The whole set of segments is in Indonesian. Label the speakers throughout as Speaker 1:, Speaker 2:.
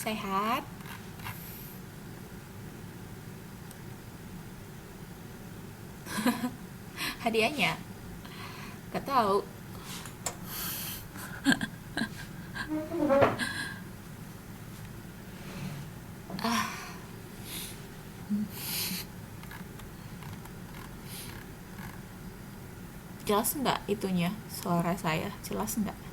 Speaker 1: Sehat? Hadiahnya? Gak tahu. Jelas nggak itunya? Suara saya jelas nggak?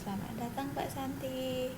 Speaker 1: Selamat datang Mbak Santi.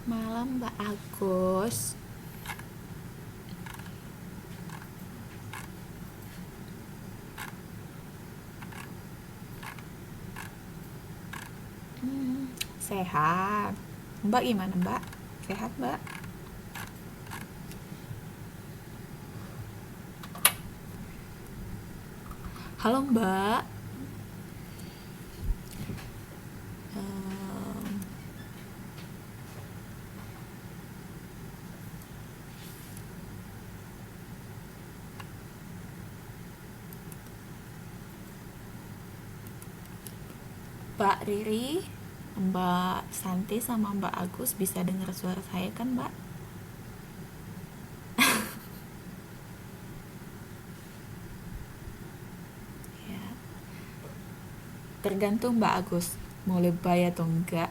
Speaker 1: Malam Mbak Agus. Sehat. Mbak gimana Mbak? Sehat Mbak? Halo Mbak. Em, Mbak Riri, Mbak Santi sama Mbak Agus bisa dengar suara saya kan Mbak? Ya. Tergantung Mbak Agus mau lebay atau enggak.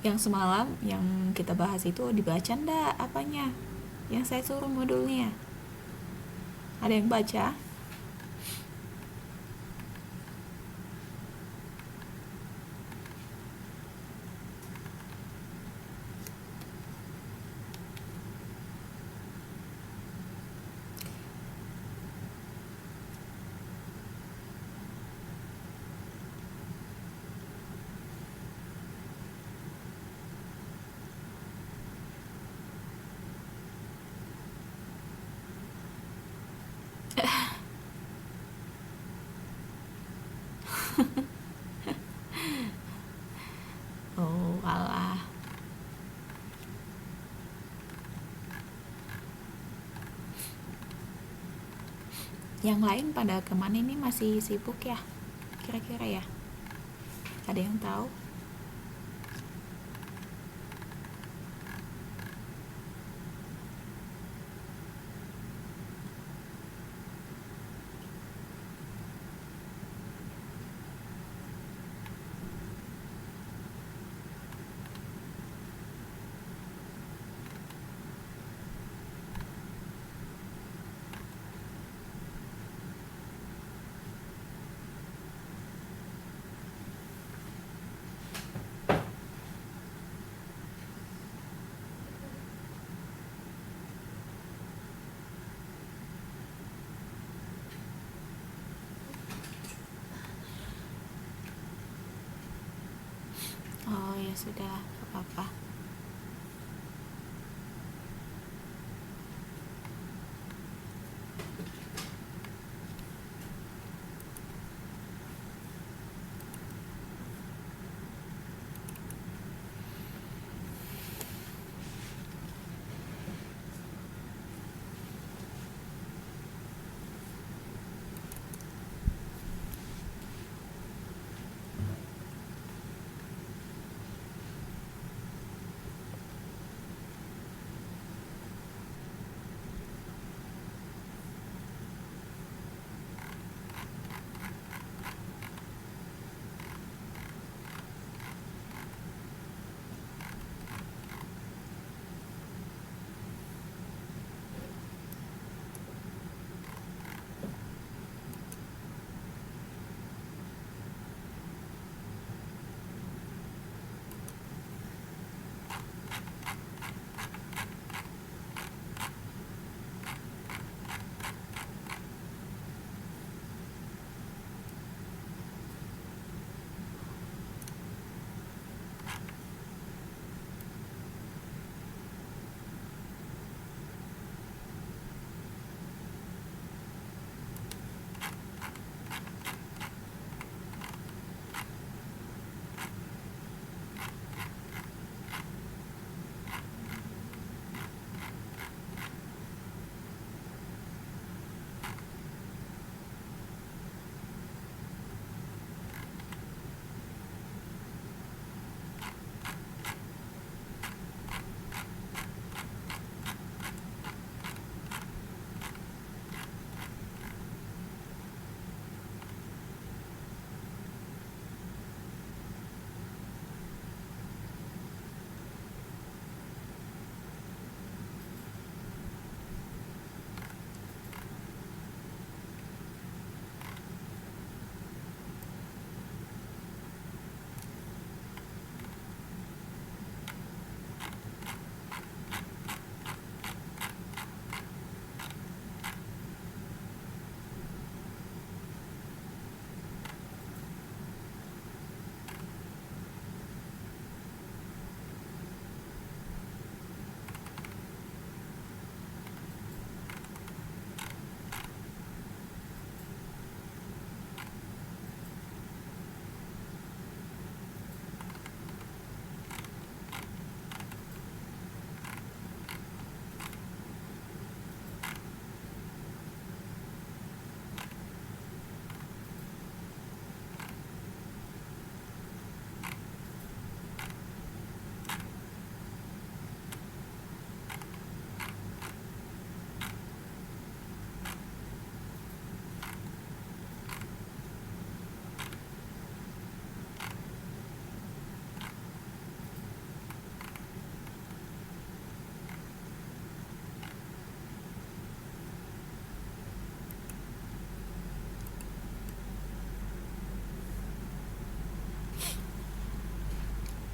Speaker 1: Yang semalam yang kita bahas itu dibaca ndak apanya? Yang saya suruh modulnya. Ada yang baca? Oh, alah. Yang lain pada kemana ini masih sibuk ya? Kira-kira ya? Ada yang tahu? Oh ya sudah, gak apa-apa.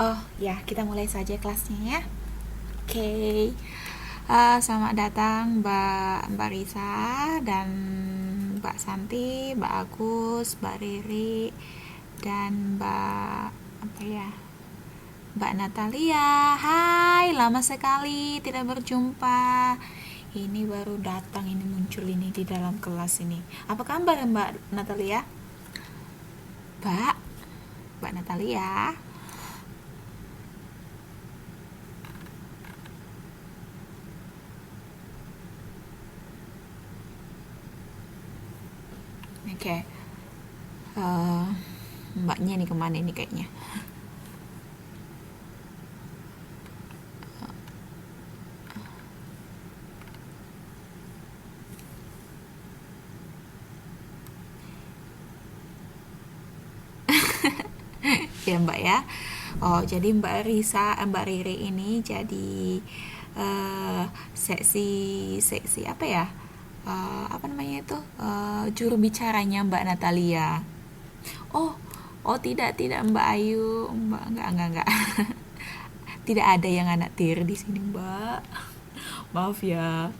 Speaker 1: Oh ya, kita mulai saja kelasnya ya. Oke. Selamat datang Mbak Risa dan Mbak Santi, Mbak Agus, Mbak Riri, dan apa ya? Mbak Natalia. Hai, lama sekali tidak berjumpa. Ini baru datang, ini muncul ini di dalam kelas ini. Apa kabar Mbak Natalia? Mbak Natalia. Oke. Eh, Mbaknya nih kemana ini kayaknya? Ya Mbak ya. Oh, jadi Mbak Riri ini jadi seksi seksi apa ya? Apa namanya itu? Juru bicaranya Mbak Natalia. Oh, oh tidak Mbak Ayu, Mbak enggak. Tidak ada yang anak tiri di sini Mbak. Maaf ya,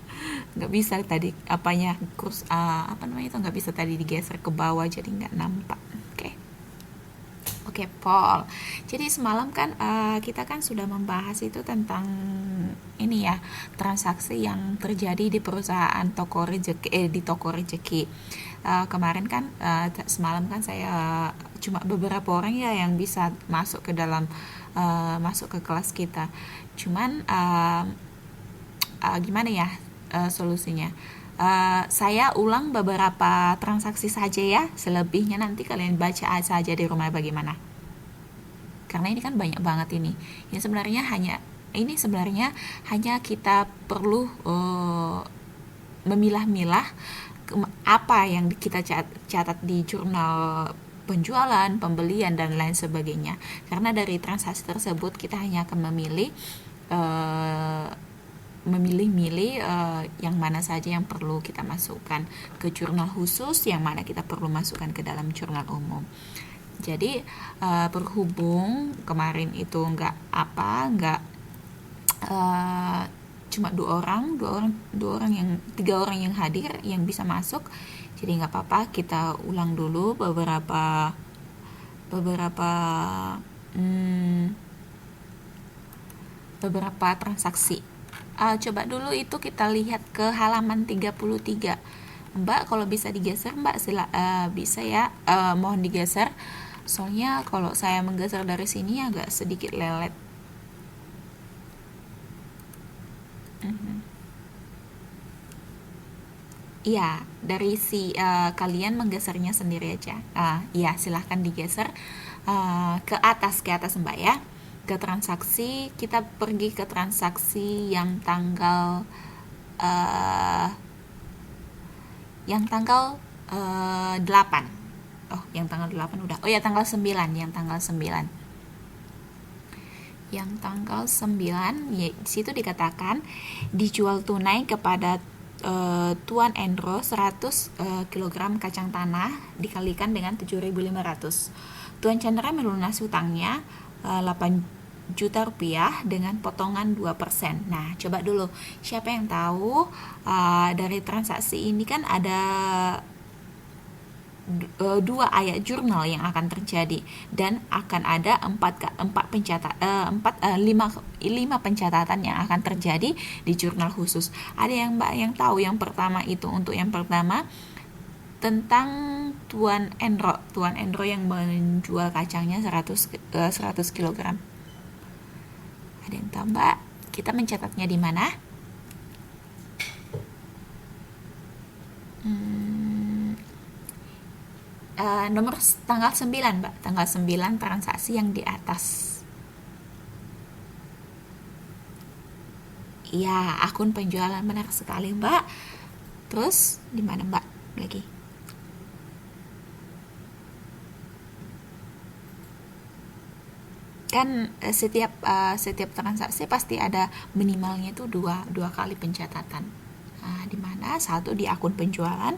Speaker 1: nggak bisa tadi apanya kurs apa namanya itu nggak bisa tadi digeser ke bawah jadi nggak nampak. Oke, Paul. Jadi semalam kan kita kan sudah membahas itu tentang ini ya, transaksi yang terjadi di perusahaan toko rejeki di toko rejeki. Kemarin kan semalam kan saya cuma beberapa orang ya yang bisa masuk ke dalam masuk ke kelas kita. Cuman gimana ya solusinya? Saya ulang beberapa transaksi saja ya, selebihnya nanti kalian baca saja di rumah bagaimana. Karena ini kan banyak banget ini. Ini sebenarnya hanya kita perlu memilah-milah apa yang kita catat di jurnal penjualan, pembelian dan lain sebagainya. Karena dari transaksi tersebut kita hanya akan memilih yang mana saja yang perlu kita masukkan ke jurnal khusus, yang mana kita perlu masukkan ke dalam jurnal umum. Jadi berhubung kemarin itu cuma tiga orang yang hadir yang bisa masuk, jadi nggak apa-apa, kita ulang dulu beberapa transaksi. Coba dulu itu kita lihat ke halaman 33. Mbak kalau bisa digeser Mbak bisa ya, mohon digeser, soalnya kalau saya menggeser dari sini agak sedikit lelet. Iya, dari kalian menggesernya sendiri aja. Iya, silahkan digeser ke atas Mbak ya. Ke transaksi, kita pergi ke transaksi yang tanggal uh, 8. Oh, yang tanggal 8 udah. Oh ya, tanggal 9, Yang tanggal 9 ya, di situ dikatakan dijual tunai kepada Tuan Endro 100 kg kacang tanah dikalikan dengan 7.500. Tuan Chandra melunasi utangnya 8 juta rupiah dengan potongan 2%. Nah, coba dulu, siapa yang tahu dari transaksi ini kan ada dua ayat jurnal yang akan terjadi dan akan ada lima pencatatan yang akan terjadi di jurnal khusus. Ada yang Mbak yang tahu yang pertama itu, untuk yang pertama tentang Tuan Endro yang menjual kacangnya 100 kg. Ada yang tahu Mbak? Kita mencatatnya di mana? Nomor tanggal 9 Mbak, tanggal 9 transaksi yang di atas. Iya, akun penjualan, benar sekali Mbak. Terus di mana Mbak lagi? Kan setiap transaksi pasti ada minimalnya itu dua kali pencatatan. Nah, di mana? Satu di akun penjualan,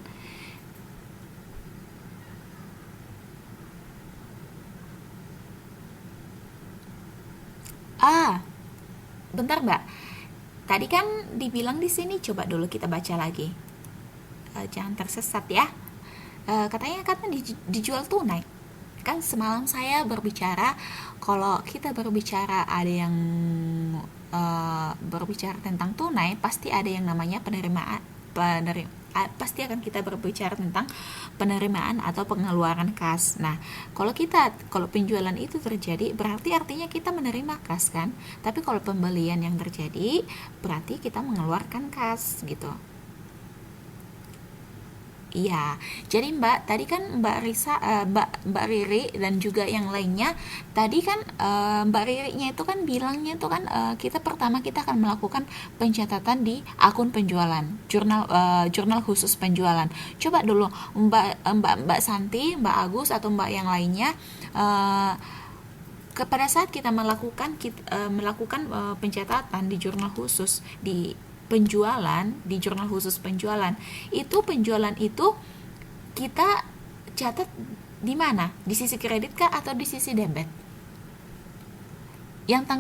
Speaker 1: Ah, bentar Mbak. Tadi kan dibilang di sini, coba dulu kita baca lagi. Jangan tersesat ya. Katanya dijual tunai. Kan semalam saya berbicara, kalau kita berbicara ada yang berbicara tentang tunai, pasti ada yang namanya pasti akan kita berbicara tentang penerimaan atau pengeluaran kas. Nah, kalau penjualan itu terjadi, berarti artinya kita menerima kas kan. Tapi kalau pembelian yang terjadi, berarti kita mengeluarkan kas gitu. Iya, jadi Mbak, tadi kan Mbak Riri dan juga yang lainnya, tadi kan Mbak Ririnya itu kan bilangnya itu kan kita akan melakukan pencatatan di akun penjualan, jurnal khusus penjualan. Coba dulu Mbak Santi, Mbak Agus atau Mbak yang lainnya, pada saat kita melakukan pencatatan di jurnal khusus di jurnal khusus penjualan, itu penjualan itu kita catat di mana, di sisi kredit kah atau di sisi debit? Yang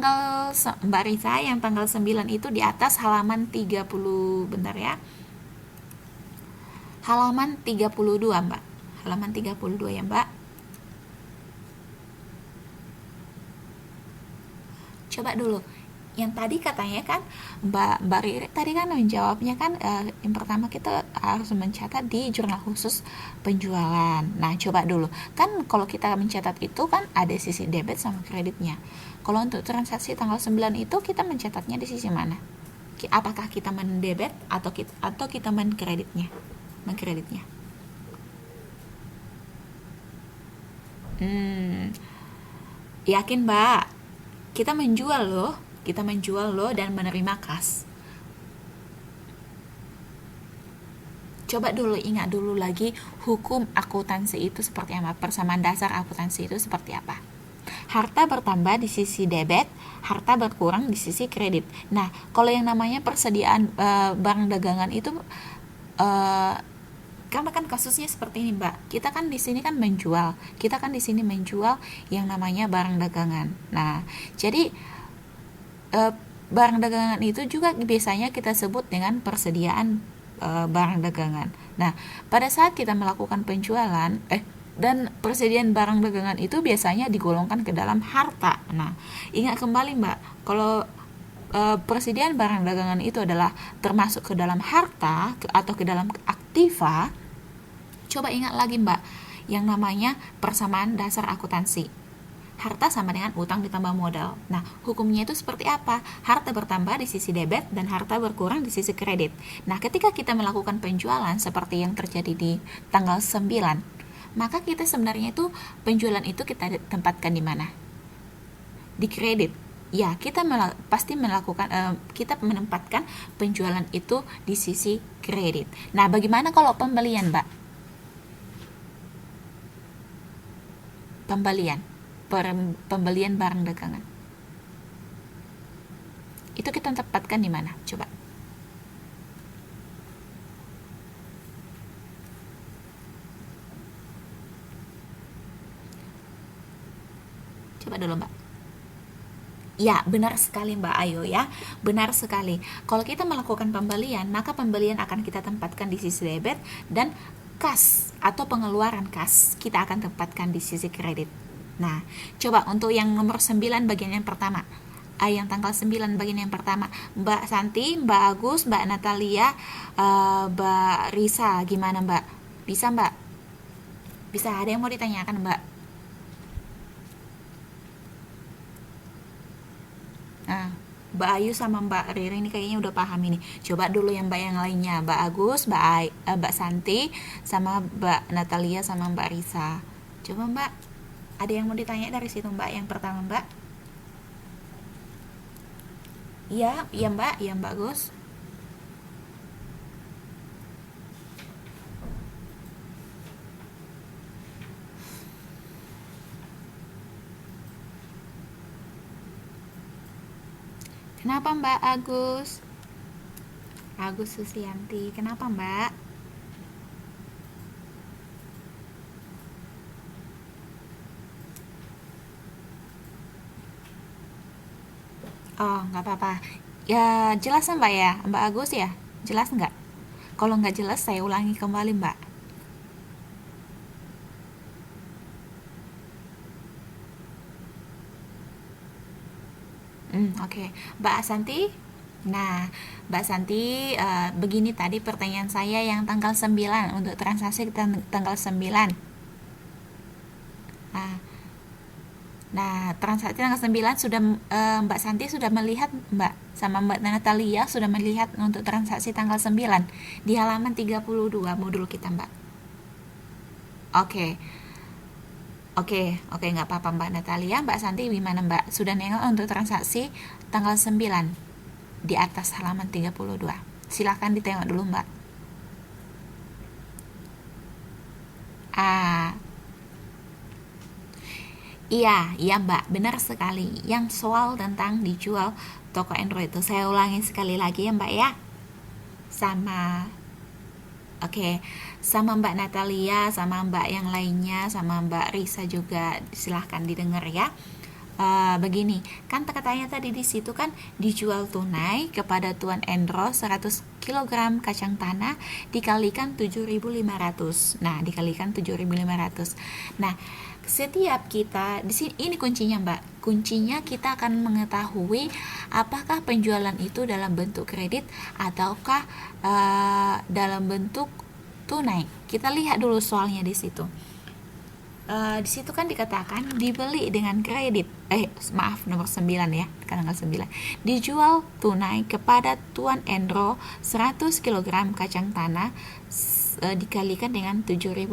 Speaker 1: Mbak Risa, yang tanggal 9 itu di atas halaman 30, bentar ya, halaman 32 Mbak, halaman 32 ya Mbak. Coba dulu, yang tadi katanya kan Mbak Riri tadi kan menjawabnya kan, yang pertama kita harus mencatat di jurnal khusus penjualan. Nah, coba dulu kan kalau kita mencatat itu kan ada sisi debit sama kreditnya. Kalau untuk transaksi tanggal 9 itu kita mencatatnya di sisi mana? Apakah kita mendebit atau kita mengkreditnya? Yakin Mbak? Kita menjual loh dan menerima kas. Coba dulu ingat dulu lagi hukum akuntansi itu seperti apa, persamaan dasar akuntansi itu seperti apa. Harta bertambah di sisi debit, harta berkurang di sisi kredit. Nah, kalau yang namanya persediaan barang dagangan itu, eh, karena kan kasusnya seperti ini Mbak, kita kan di sini menjual yang namanya barang dagangan. Nah, jadi eh, barang dagangan itu juga biasanya kita sebut dengan persediaan barang dagangan. Nah, pada saat kita melakukan penjualan dan persediaan barang dagangan itu biasanya digolongkan ke dalam harta. Nah, ingat kembali Mbak, kalau persediaan barang dagangan itu adalah termasuk ke dalam harta atau ke dalam aktiva, coba ingat lagi Mbak, yang namanya persamaan dasar akuntansi. Harta sama dengan utang ditambah modal. Nah, hukumnya itu seperti apa? Harta bertambah di sisi debit dan harta berkurang di sisi kredit. Nah, ketika kita melakukan penjualan seperti yang terjadi di tanggal 9, maka kita sebenarnya itu penjualan itu kita tempatkan di mana? Di kredit. Ya, pasti kita menempatkan penjualan itu di sisi kredit. Nah, bagaimana kalau pembelian, Mbak? Pembelian. Pembelian barang dagangan. Itu kita tempatkan di mana? Coba. Coba dulu, Mbak. Ya, benar sekali Mbak Ayu ya. Benar sekali. Kalau kita melakukan pembelian, maka pembelian akan kita tempatkan di sisi debit dan kas atau pengeluaran kas kita akan tempatkan di sisi kredit. Nah, coba untuk yang nomor 9 bagian yang pertama. Yang tanggal 9 bagian yang pertama. Mbak Santi, Mbak Agus, Mbak Natalia, Mbak Risa, gimana Mbak? Bisa Mbak? Bisa, ada yang mau ditanyakan Mbak? Nah, Mbak Ayu sama Mbak Riri ini kayaknya udah paham ini. Coba dulu yang Mbak yang lainnya, Mbak Agus, Mbak Santi, sama Mbak Natalia sama Mbak Risa. Coba Mbak, ada yang mau ditanya dari situ Mbak yang pertama Mbak? Iya, iya Mbak, iya Mbak Agus. Kenapa Mbak Agus? Agus Susianti, kenapa Mbak? Oh, nggak apa-apa. Ya, jelas Mbak ya, Mbak Agus ya? Jelas nggak? Kalau nggak jelas, saya ulangi kembali Mbak. Oke. Mbak Santi? Nah, Mbak Santi, begini tadi pertanyaan saya yang tanggal 9 untuk transaksi tanggal 9. Nah, transaksi tanggal 9 sudah Mbak Santi sudah melihat Mbak sama Mbak Natalia sudah melihat untuk transaksi tanggal 9 di halaman 32 modul kita, Mbak. Oke. Oke, nggak apa-apa Mbak Natalia. Mbak Santi gimana Mbak? Sudah nengok untuk transaksi tanggal 9 di atas halaman 32. Silahkan ditengok dulu Mbak. Ah, iya Mbak, benar sekali. Yang soal tentang dijual toko Android itu saya ulangi sekali lagi ya Mbak ya. Sama, oke, sama Mbak Natalia, sama Mbak yang lainnya, sama Mbak Risa juga silahkan didengar ya. Begini, kan katanya tadi di situ kan dijual tunai kepada Tuan Endro 100 kilogram kacang tanah dikalikan 7.500. Nah, dikalikan 7.500. Nah, setiap kita di sini ini kuncinya, Mbak. Kuncinya kita akan mengetahui apakah penjualan itu dalam bentuk kredit ataukah dalam bentuk tunai. Kita lihat dulu soalnya di situ. Di situ kan dikatakan dibeli dengan kredit. Maaf, nomor 9 ya, tanggal 9. Dijual tunai kepada Tuan Endro 100 kilogram kacang tanah dikalikan dengan 7.500.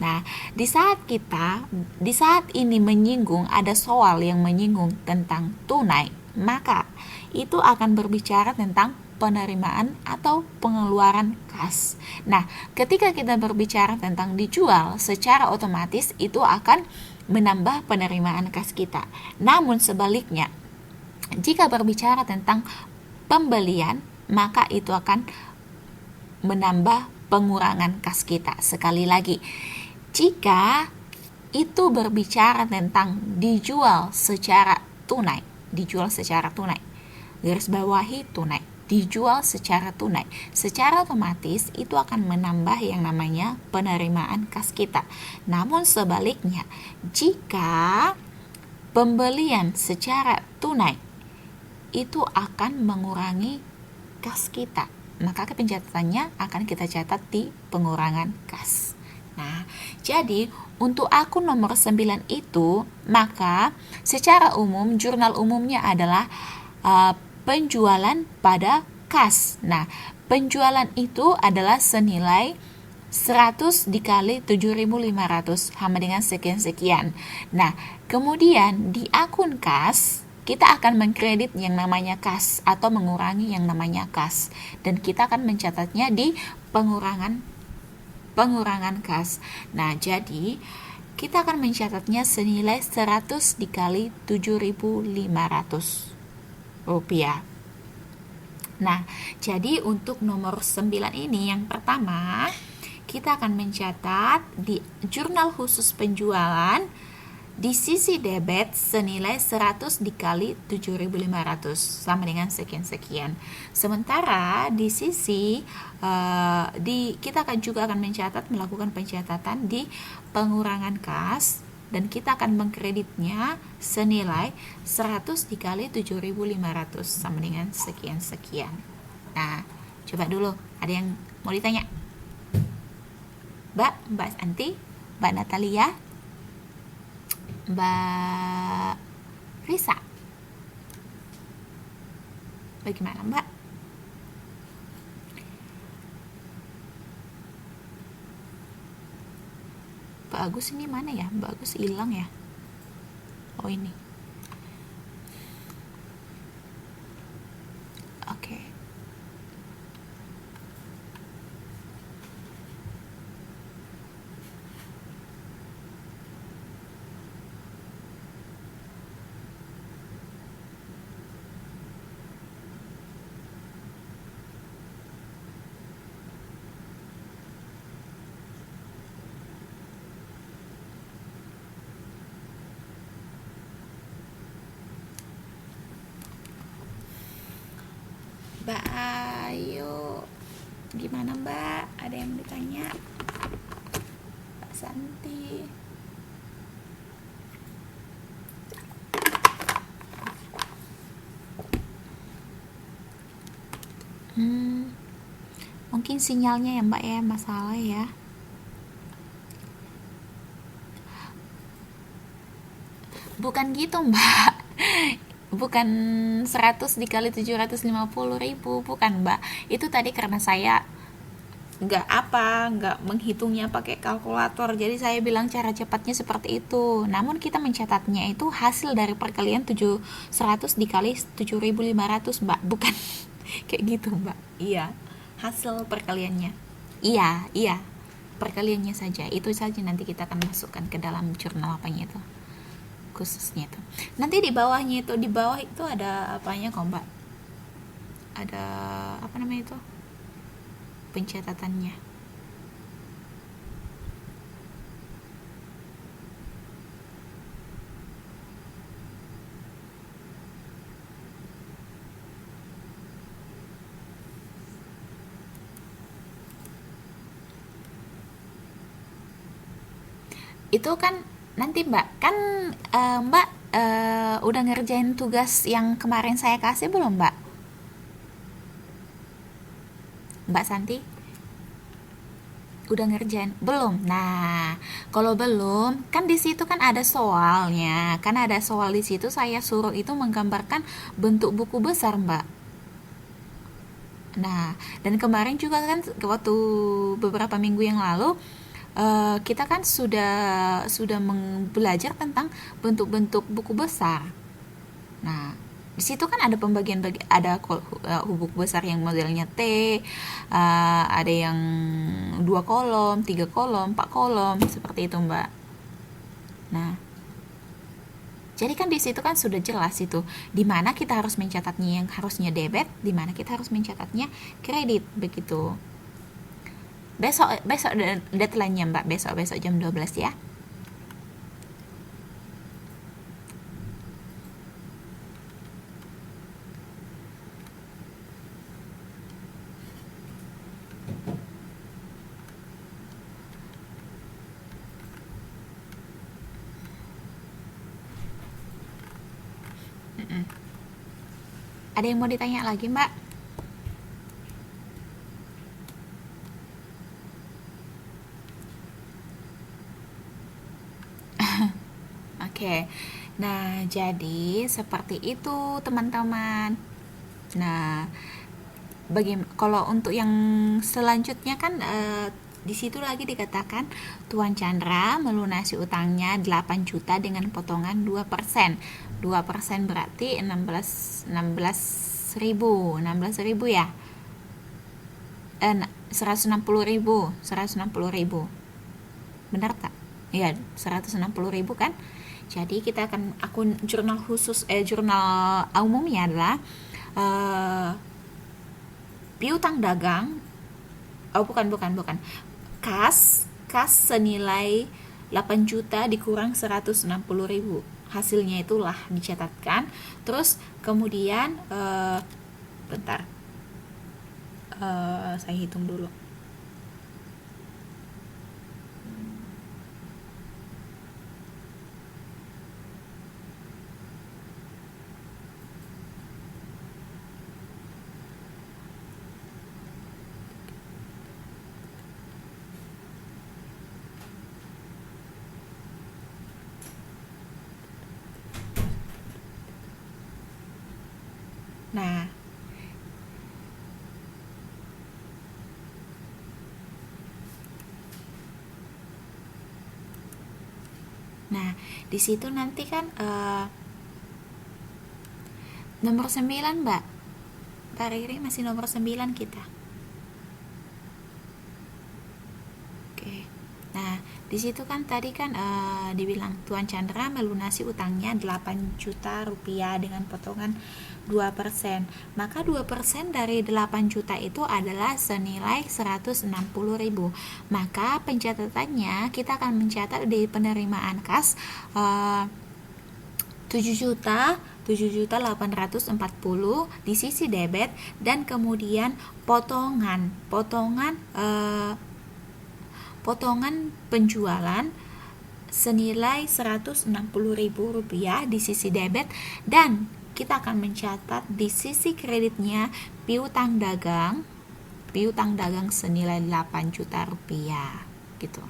Speaker 1: Nah, di saat ini menyinggung ada soal yang menyinggung tentang tunai, maka itu akan berbicara tentang penerimaan atau pengeluaran kas. Nah, ketika kita berbicara tentang dijual, secara otomatis itu akan menambah penerimaan kas kita. Namun sebaliknya, jika berbicara tentang pembelian, maka itu akan menambah pengurangan kas kita. Sekali lagi, jika itu berbicara tentang dijual secara tunai, garis bawahi tunai, dijual secara tunai, secara otomatis itu akan menambah yang namanya penerimaan kas kita. Namun sebaliknya, jika pembelian secara tunai itu akan mengurangi kas kita, maka pencatatannya akan kita catat di pengurangan kas. Nah, jadi untuk akun nomor 9 itu, maka secara umum jurnal umumnya adalah penjualan pada kas. Nah, penjualan itu adalah senilai 100 dikali 7.500 sama dengan sekian-sekian. Nah, kemudian di akun kas kita akan mengkredit yang namanya kas atau mengurangi yang namanya kas, dan kita akan mencatatnya di pengurangan kas. Nah, jadi kita akan mencatatnya senilai 100 dikali 7.500 rupiah. Nah, jadi untuk nomor 9 ini yang pertama, kita akan mencatat di jurnal khusus penjualan di sisi debit senilai 100 dikali 7.500 sama dengan sekian-sekian. Sementara di sisi kita juga akan melakukan pencatatan di pengurangan kas, dan kita akan mengkreditnya senilai 100 dikali 7.500 sama dengan sekian-sekian. Nah, coba dulu, ada yang mau ditanya? Mbak Santi, Mbak Natalia, Mbak Risa, bagaimana Mbak? Mbak Agus ini mana ya? Mbak Agus hilang ya? Oh, ini. Oke. Ayo, gimana Mbak? Ada yang ditanya? Mbak Santi. Mungkin sinyalnya ya Mbak ya, masalah ya. Bukan gitu Mbak. Bukan 100 dikali 750.000, bukan Mbak. Itu tadi karena saya nggak menghitungnya pakai kalkulator, jadi saya bilang cara cepatnya seperti itu. Namun kita mencatatnya itu hasil dari perkalian 700 dikali 7.500 Mbak, bukan kayak gitu Mbak. Iya, hasil perkaliannya. Iya, perkaliannya saja. Itu saja nanti kita akan masukkan ke dalam jurnal apanya itu, khususnya itu. Nanti di bawahnya itu, di bawah itu ada apanya kok Mbak? Ada apa namanya itu? Pencatatannya. Itu kan nanti Mbak, kan Mbak udah ngerjain tugas yang kemarin saya kasih belum Mbak? Mbak Santi? Udah ngerjain belum? Nah, kalau belum, kan di situ kan ada soalnya. Kan ada soal di situ, saya suruh itu menggambarkan bentuk buku besar, Mbak. Nah, dan kemarin juga kan waktu beberapa minggu yang lalu kita kan sudah belajar tentang bentuk-bentuk buku besar. Nah, di situ kan ada pembagian ada buku besar yang modelnya T, ada yang 2 kolom, 3 kolom, 4 kolom, seperti itu Mbak. Nah, jadi kan di situ kan sudah jelas itu di mana kita harus mencatatnya yang harusnya debit, di mana kita harus mencatatnya kredit, begitu. Besok deadline-nya Mbak, besok jam 12 ya. Ada yang mau ditanya lagi Mbak? Oke. Nah, jadi seperti itu teman-teman. Nah, kalau untuk yang selanjutnya kan di situ lagi dikatakan Tuan Chandra melunasi utangnya 8 juta dengan potongan 2%. 2% berarti 16.000 ya. 160.000. Benar tak? Ya, 160.000 kan? Jadi kita akan akun jurnal khusus jurnal umumnya adalah piutang dagang. Oh, bukan. Kas senilai 8 juta dikurang 160.000. Hasilnya itulah dicatatkan. Terus kemudian bentar. Saya hitung dulu. Nah, di situ nanti kan nomor 9 Mbak. Mbak Riri masih nomor 9 kita. Oke. Nah, di situ kan tadi kan dibilang Tuan Chandra melunasi utangnya 8 juta rupiah dengan potongan 2%. Maka 2% dari 8 juta itu adalah senilai 160.000. Maka pencatatannya kita akan mencatat di penerimaan kas 7.840 di sisi debit, dan kemudian potongan penjualan senilai Rp160.000 di sisi debit, dan kita akan mencatat di sisi kreditnya piutang dagang senilai Rp8 juta gitu.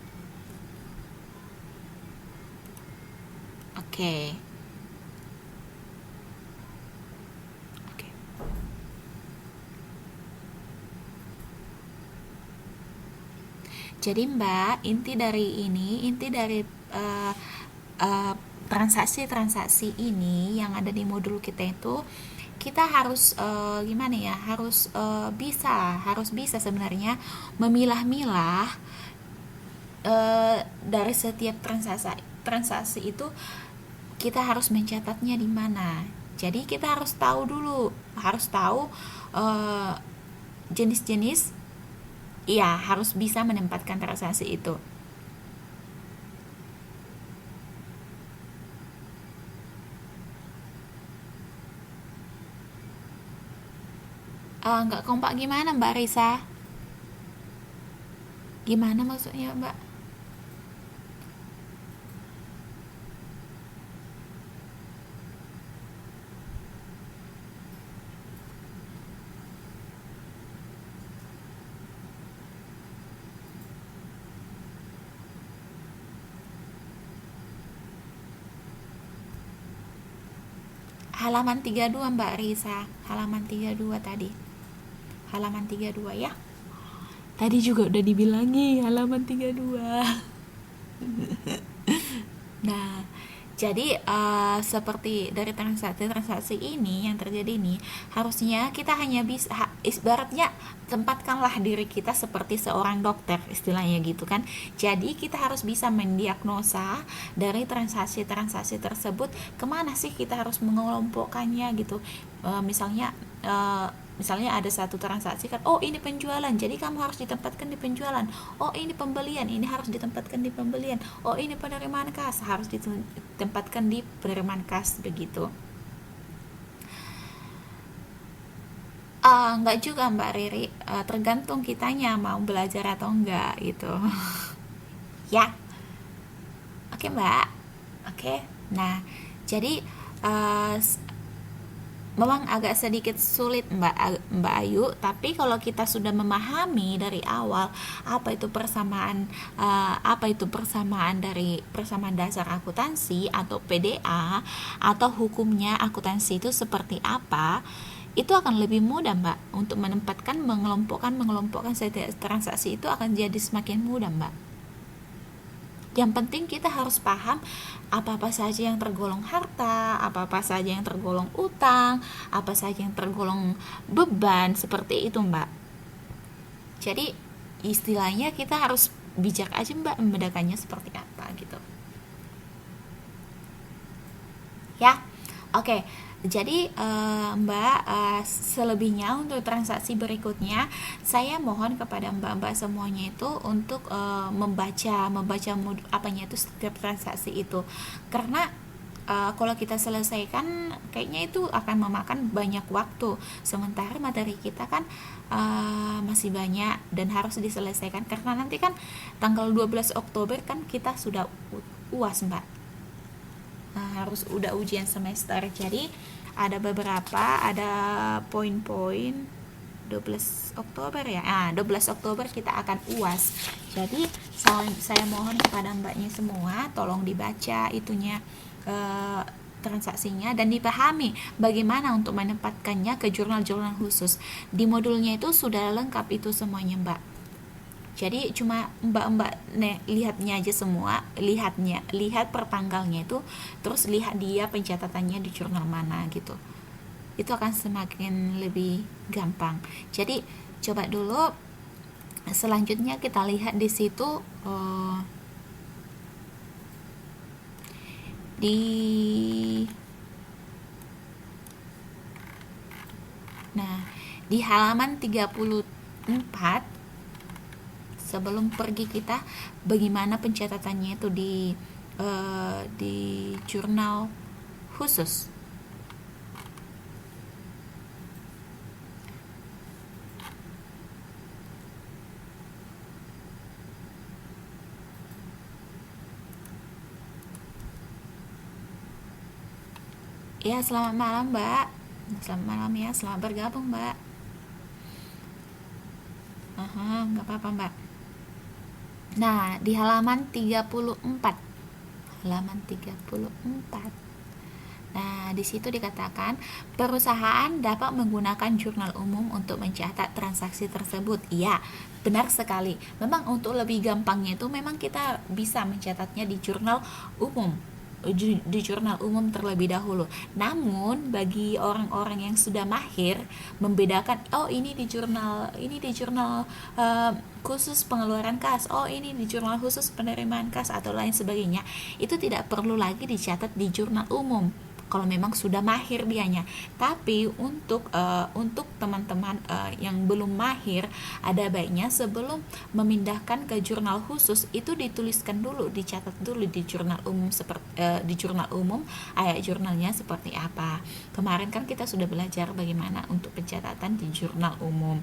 Speaker 1: Oke. Jadi Mbak, inti dari transaksi-transaksi ini yang ada di modul kita itu, kita harus gimana ya, harus bisa sebenarnya memilah-milah dari setiap transaksi itu, kita harus mencatatnya di mana. Jadi kita harus tahu eh, jenis-jenis. Iya, harus bisa menempatkan transaksi itu. Nggak kompak gimana Mbak Risa? Gimana maksudnya Mbak? Halaman 32 Mbak Risa. Halaman 32 tadi. Halaman 32 ya. Tadi juga udah dibilangi halaman 32. Nah, jadi seperti dari transaksi ini yang terjadi ini, harusnya kita hanya bisa ibaratnya tempatkanlah diri kita seperti seorang dokter, istilahnya gitu kan. Jadi kita harus bisa mendiagnosa dari transaksi-transaksi tersebut, kemana sih kita harus mengelompokkannya gitu. Misalnya ada satu transaksi kan, oh ini penjualan, jadi kamu harus ditempatkan di penjualan. Oh ini pembelian, ini harus ditempatkan di pembelian. Oh ini penerimaan kas, harus ditempatkan di penerimaan kas, begitu. Enggak juga Mbak Riri, tergantung kitanya mau belajar atau enggak gitu. Ya, oke Mbak. Oke, nah jadi uh, memang agak sedikit sulit Mbak Ayu, tapi kalau kita sudah memahami dari awal apa itu persamaan dari persamaan dasar akuntansi atau PDA, atau hukumnya akuntansi itu seperti apa, itu akan lebih mudah Mbak untuk mengelompokkan setiap transaksi, itu akan jadi semakin mudah Mbak. Yang penting kita harus paham apa-apa saja yang tergolong harta, apa-apa saja yang tergolong utang, apa saja yang tergolong beban, seperti itu Mbak. Jadi istilahnya kita harus bijak aja Mbak membedakannya seperti apa gitu. Ya, oke. Jadi Mbak, selebihnya untuk transaksi berikutnya, saya mohon kepada Mbak-mbak semuanya itu untuk membaca apanya itu setiap transaksi itu, karena kalau kita selesaikan kayaknya itu akan memakan banyak waktu, sementara materi kita kan masih banyak dan harus diselesaikan, karena nanti kan tanggal 12 Oktober kan kita sudah UAS Mbak. Harus udah ujian semester, jadi ada poin-poin 12 Oktober ya. 12 Oktober kita akan UAS. Jadi saya mohon kepada mbaknya semua, tolong dibaca itunya, transaksinya, dan dipahami bagaimana untuk menempatkannya ke jurnal-jurnal khusus. Di modulnya itu sudah lengkap itu semuanya Mbak. Jadi cuma mbak-mbak lihatnya aja semua, lihat per tanggalnya itu, terus lihat dia pencatatannya di jurnal mana gitu. Itu akan semakin lebih gampang. Jadi coba dulu, selanjutnya kita lihat di situ di halaman 34, sebelum pergi kita bagaimana pencatatannya itu di jurnal khusus. Ya, selamat malam, Mbak. Selamat malam ya, selamat bergabung, Mbak. Aha, nggak apa-apa, Mbak. Nah, di halaman 34. Halaman 34. Nah, di situ dikatakan perusahaan dapat menggunakan jurnal umum untuk mencatat transaksi tersebut. Iya, benar sekali. Memang untuk lebih gampangnya itu memang kita bisa mencatatnya di jurnal umum. Di jurnal umum terlebih dahulu. Namun bagi orang-orang yang sudah mahir membedakan, oh ini di jurnal khusus pengeluaran kas, oh ini di jurnal khusus penerimaan kas atau lain sebagainya, itu tidak perlu lagi dicatat di jurnal umum kalau memang sudah mahir dianya. Tapi untuk teman-teman yang belum mahir, ada baiknya sebelum memindahkan ke jurnal khusus itu dituliskan dulu, dicatat dulu di jurnal umum di jurnal umum ayat jurnalnya seperti apa. Kemarin kan kita sudah belajar bagaimana untuk pencatatan di jurnal umum.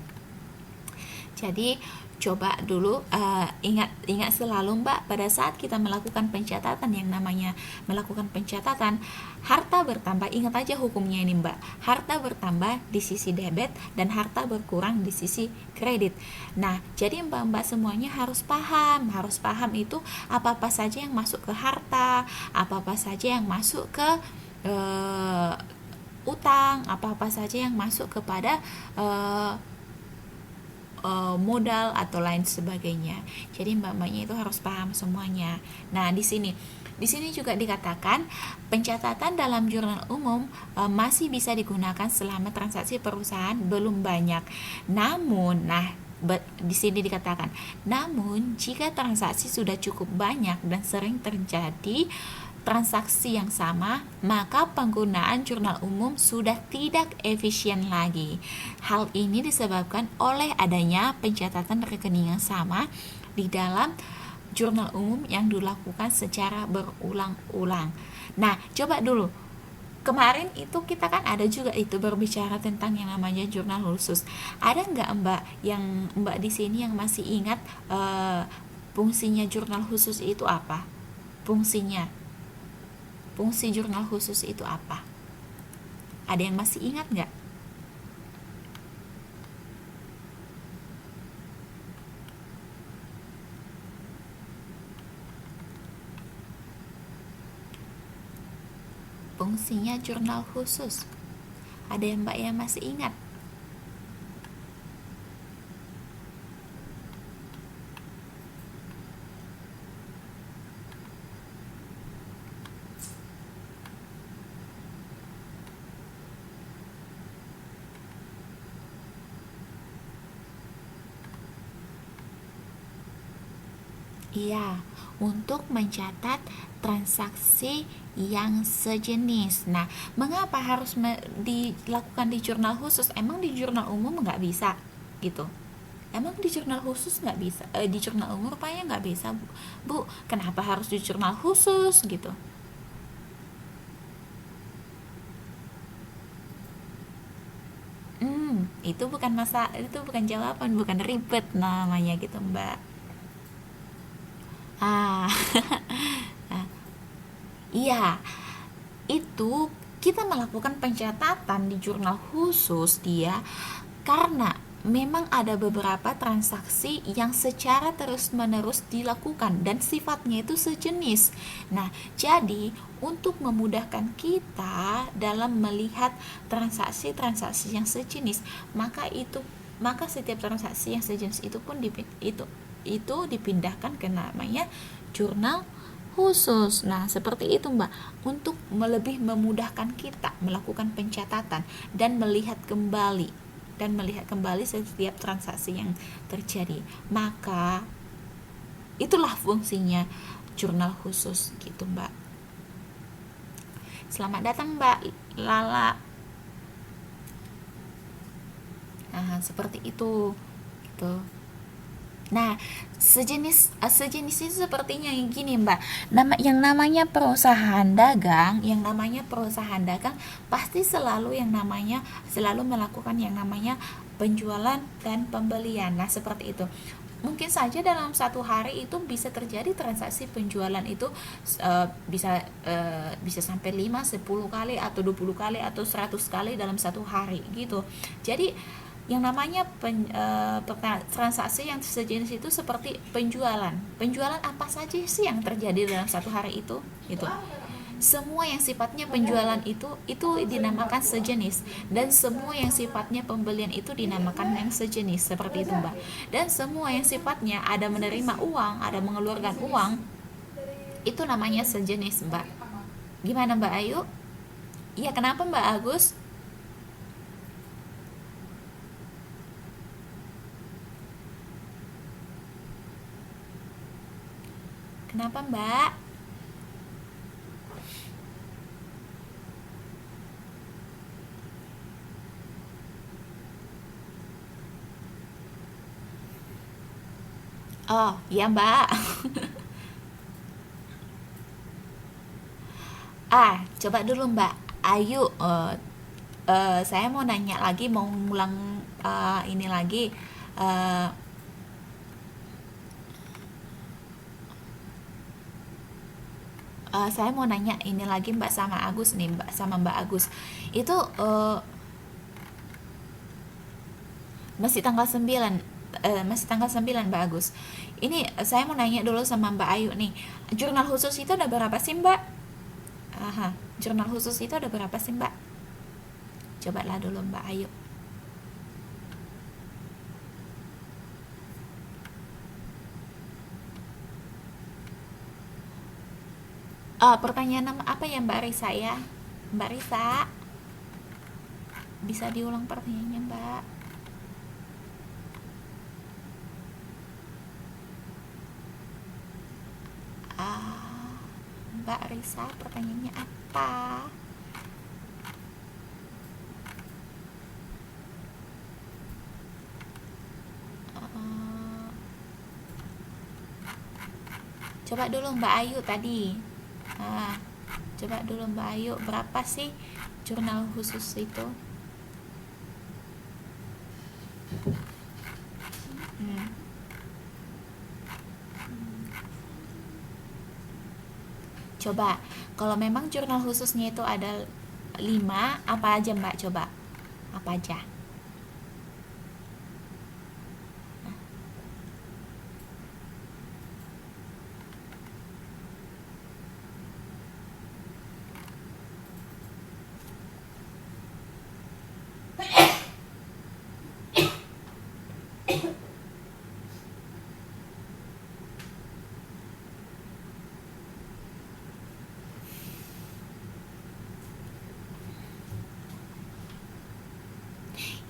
Speaker 1: Jadi coba dulu ingat selalu, Mbak, pada saat kita melakukan pencatatan, yang namanya melakukan pencatatan harta bertambah, ingat aja hukumnya ini, Mbak. Harta bertambah di sisi debit dan harta berkurang di sisi kredit. Nah, jadi Mbak-mbak semuanya harus paham itu apa-apa saja yang masuk ke harta, apa-apa saja yang masuk ke utang, apa-apa saja yang masuk kepada modal atau lain sebagainya. Jadi mbak-mbaknya itu harus paham semuanya. Nah, di sini juga dikatakan pencatatan dalam jurnal umum masih bisa digunakan selama transaksi perusahaan belum banyak. Namun, di sini dikatakan, namun jika transaksi sudah cukup banyak dan sering terjadi transaksi yang sama, maka penggunaan jurnal umum sudah tidak efisien lagi. Hal ini disebabkan oleh adanya pencatatan rekening yang sama di dalam jurnal umum yang dilakukan secara berulang-ulang. Nah, coba dulu. Kemarin itu kita kan ada juga itu berbicara tentang yang namanya jurnal khusus. Ada nggak Mbak yang Mbak di sini yang masih ingat fungsinya jurnal khusus itu apa? Fungsi jurnal khusus itu apa? Ada yang masih ingat nggak? Fungsinya jurnal khusus. Ada yang Mbak yang masih ingat? Iya, untuk mencatat transaksi yang sejenis. Nah, mengapa harus dilakukan di jurnal khusus? Emang di jurnal umum nggak bisa gitu? Emang di jurnal khusus nggak bisa? Di jurnal umum rupanya nggak bisa, Bu. Kenapa harus di jurnal khusus gitu? Itu bukan jawaban, bukan ribet namanya gitu, Mbak. Ah, iya, itu kita melakukan pencatatan di jurnal khusus dia karena memang ada beberapa transaksi yang secara terus-menerus dilakukan dan sifatnya itu sejenis. Nah, jadi untuk memudahkan kita dalam melihat transaksi-transaksi yang sejenis, maka setiap transaksi yang sejenis itu pun itu dipindahkan ke namanya jurnal khusus. Nah, seperti itu, Mbak, untuk lebih memudahkan kita melakukan pencatatan dan melihat kembali setiap transaksi yang terjadi. Maka itulah fungsinya jurnal khusus gitu, Mbak. Selamat datang, Mbak Lala. Nah, seperti itu gitu. Nah, sejenis itu sepertinya yang gini, Mbak. Yang namanya perusahaan dagang, pasti selalu melakukan yang namanya penjualan dan pembelian. Nah, seperti itu. Mungkin saja dalam satu hari itu bisa terjadi transaksi penjualan itu bisa sampai 5, 10 kali atau 20 kali atau 100 kali dalam satu hari gitu. Jadi yang namanya transaksi yang sejenis itu seperti penjualan. Penjualan apa saja sih yang terjadi dalam satu hari itu? Gitu. Semua yang sifatnya penjualan itu dinamakan sejenis, dan semua yang sifatnya pembelian itu dinamakan yang sejenis, seperti itu, Mbak. Dan semua yang sifatnya ada menerima uang, ada mengeluarkan uang, itu namanya sejenis, Mbak. Gimana, Mbak Ayu? Iya, kenapa, Mbak Agus? Kenapa, Mbak? Oh, iya, Mbak. Coba dulu, Mbak Ayu. Saya mau nanya lagi, mau ngulang ini lagi. Eh, saya mau nanya ini lagi, Mbak sama Agus nih, Mbak Agus. Itu masih tanggal 9, Mbak Agus. Ini saya mau nanya dulu sama Mbak Ayu nih. Jurnal khusus itu ada berapa sih, Mbak? Aha, jurnal khusus itu ada berapa sih, Mbak? Cobalah dulu Mbak Ayu. Pertanyaan apa ya, Mbak Risa ya? Mbak Risa, bisa diulang pertanyaannya, Mbak? Ah, Mbak Risa, pertanyaannya apa? Eh, Coba dulu Mbak Ayu tadi. Ah, Coba dulu Mbak Ayu, berapa sih jurnal khusus itu? Hmm. Coba, kalau memang jurnal khususnya itu ada 5, apa aja Mbak? Coba, apa aja?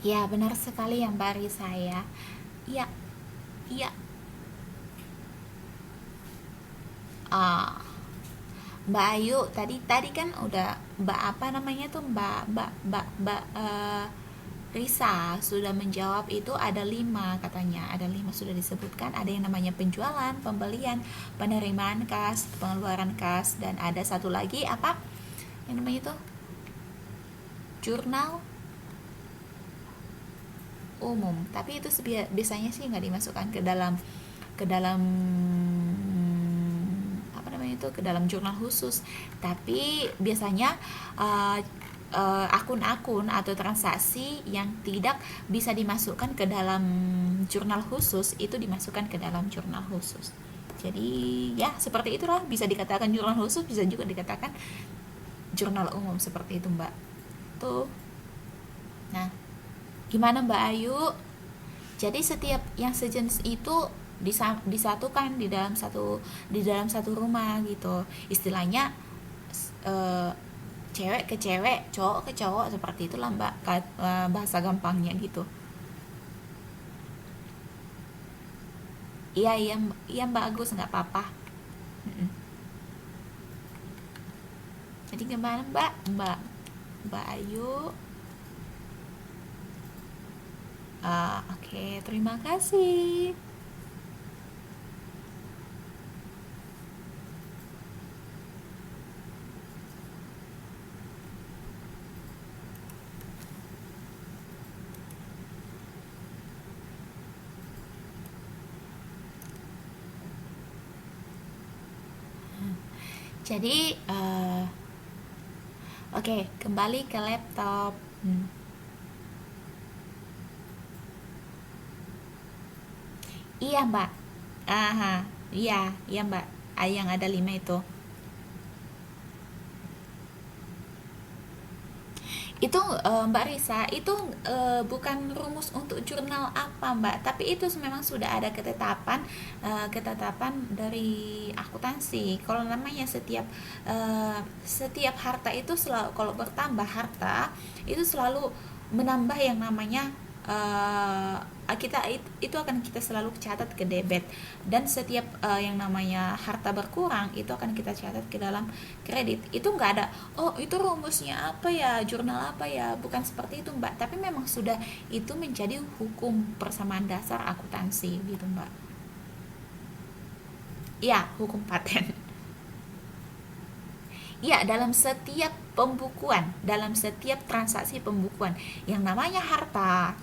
Speaker 1: Ya, benar sekali ya Mbak Risa ya. Iya, iya. Ah, Mbak Ayu tadi tadi kan udah Mbak apa namanya tuh Mbak Mbak Mbak Mbak Risa sudah menjawab itu ada 5 katanya, ada 5 sudah disebutkan, ada yang namanya penjualan, pembelian, penerimaan kas, pengeluaran kas, dan ada satu lagi apa yang namanya itu jurnal umum, tapi itu biasanya sih nggak dimasukkan ke dalam apa namanya itu, ke dalam jurnal khusus, tapi biasanya akun-akun atau transaksi yang tidak bisa dimasukkan ke dalam jurnal khusus itu dimasukkan ke dalam jurnal khusus. Jadi ya seperti itulah, bisa dikatakan jurnal khusus, bisa juga dikatakan jurnal umum, seperti itu Mbak. Tuh. Nah, gimana Mbak Ayu? Jadi setiap yang sejenis itu disatukan di dalam satu rumah gitu. Istilahnya eh, cewek ke cewek, cowok ke cowok, seperti itulah Mbak, bahasa gampangnya gitu. Iya, iya, iya Mbak Agus, nggak apa-apa. Mm-mm. Jadi gimana Mbak? Mbak Ayu? Oke, terima kasih. Jadi oke, kembali ke laptop. Iya mbak. Aha, iya, iya mbak. Yang ada 5 itu. Itu Mbak Risa, itu bukan rumus untuk jurnal apa Mbak, tapi itu memang sudah ada ketetapan dari akuntansi. Kalau namanya setiap harta itu selalu, kalau bertambah harta itu selalu menambah yang namanya itu akan kita selalu catat ke debit, dan setiap yang namanya harta berkurang itu akan kita catat ke dalam kredit. Itu nggak ada oh itu rumusnya apa ya, jurnal apa ya, bukan seperti itu mbak, tapi memang sudah itu menjadi hukum persamaan dasar akuntansi gitu mbak. Ya, hukum paten. Ya, dalam setiap transaksi pembukuan, yang namanya harta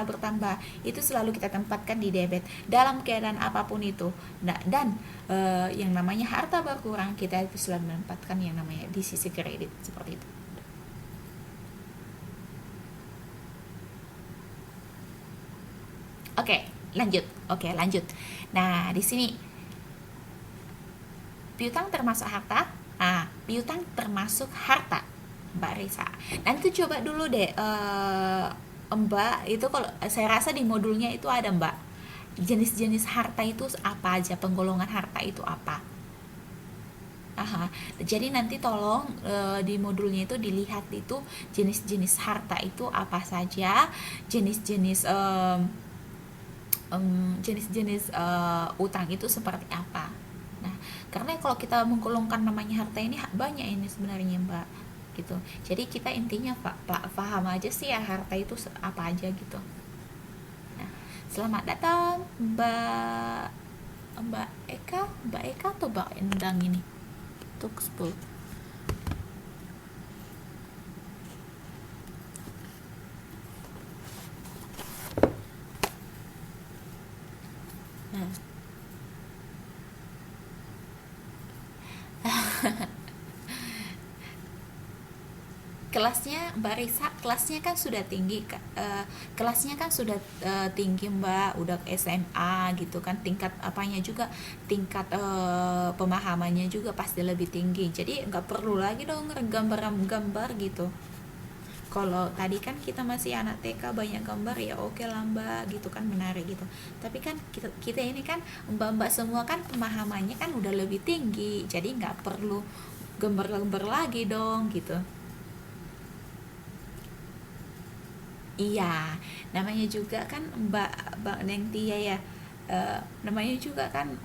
Speaker 1: bertambah itu selalu kita tempatkan di debit dalam keadaan apapun itu. Nah, dan yang namanya harta berkurang kita itu selalu menempatkan yang namanya di sisi kredit seperti itu. Oke, lanjut. Oke, lanjut. Nah, di sini piutang termasuk harta. Piutang termasuk harta, Mbak Risa. Nanti coba dulu deh, Mbak, itu kalau saya rasa di modulnya itu ada Mbak. Jenis-jenis harta itu apa aja, penggolongan harta itu apa. Aha. Jadi nanti tolong di modulnya itu dilihat itu jenis-jenis harta itu apa saja, jenis-jenis jenis-jenis utang itu seperti apa. Nah, karena kalau kita menggolongkan namanya harta ini banyak ini sebenarnya Mbak gitu. Jadi kita intinya paham aja sih ya harta itu apa aja gitu. Nah, selamat datang Mbak Mbak Eka atau Mbak Endang ini untuk 10. Nah, kelasnya Mbak Risa, kelasnya kan sudah tinggi kelasnya kan sudah tinggi Mbak, udah SMA gitu kan, tingkat apanya juga, tingkat pemahamannya juga pasti lebih tinggi, jadi nggak perlu lagi dong gambar-gambar gitu. Kalau tadi kan kita masih anak TK banyak gambar ya oke lah Mbak gitu kan, menarik gitu. Tapi kan kita ini kan Mbak-mbak semua kan pemahamannya kan udah lebih tinggi, jadi nggak perlu gambar-gambar lagi dong gitu. Iya, namanya juga kan Mbak Neng Tia ya. Namanya juga kan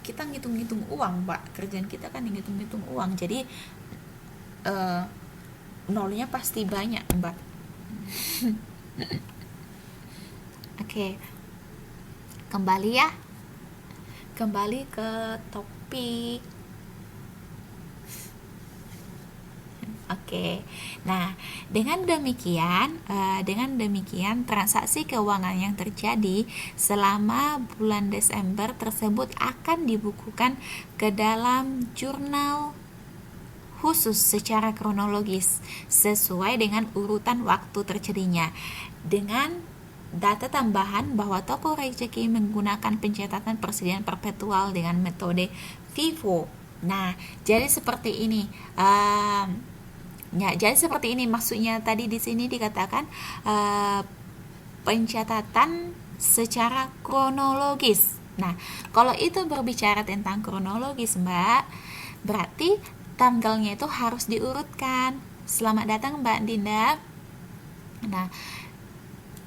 Speaker 1: kita ngitung-ngitung uang, Mbak. Kerjaan kita kan ngitung-ngitung uang. Jadi eh, nolnya pasti banyak, Mbak. Oke, kembali ya. Kembali ke topik. Oke, nah dengan demikian transaksi keuangan yang terjadi selama bulan Desember tersebut akan dibukukan ke dalam jurnal khusus secara kronologis sesuai dengan urutan waktu terjadinya, dengan data tambahan bahwa toko rezeki menggunakan pencatatan persediaan perpetual dengan metode FIFO. Nah, jadi seperti ini. Ya, jadi seperti ini maksudnya tadi di sini dikatakan pencatatan secara kronologis. Nah, kalau itu berbicara tentang kronologis, Mbak, berarti tanggalnya itu harus diurutkan. Selamat datang Mbak Dinda. Nah,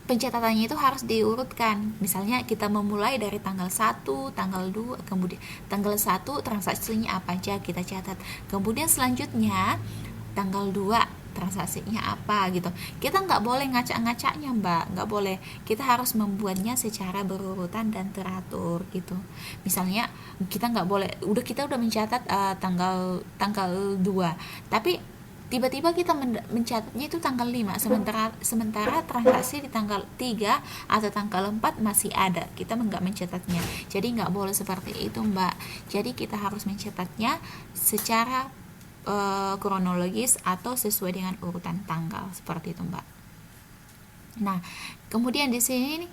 Speaker 1: pencatatannya itu harus diurutkan. Misalnya kita memulai dari tanggal 1, tanggal 2, kemudian tanggal 1 transaksinya apa aja kita catat. Kemudian selanjutnya tanggal 2 transaksinya apa gitu. Kita nggak boleh ngacak-ngacaknya Mbak, nggak boleh. Kita harus membuatnya secara berurutan dan teratur gitu. Misalnya kita nggak boleh, kita udah mencatat tanggal tanggal 2, tapi tiba-tiba kita mencatatnya itu tanggal 5, sementara transaksi di tanggal 3 atau tanggal 4 masih ada, kita nggak mencatatnya. Jadi nggak boleh seperti itu, Mbak. Jadi kita harus mencatatnya secara kronologis atau sesuai dengan urutan tanggal, seperti itu, Mbak. Nah, kemudian di sini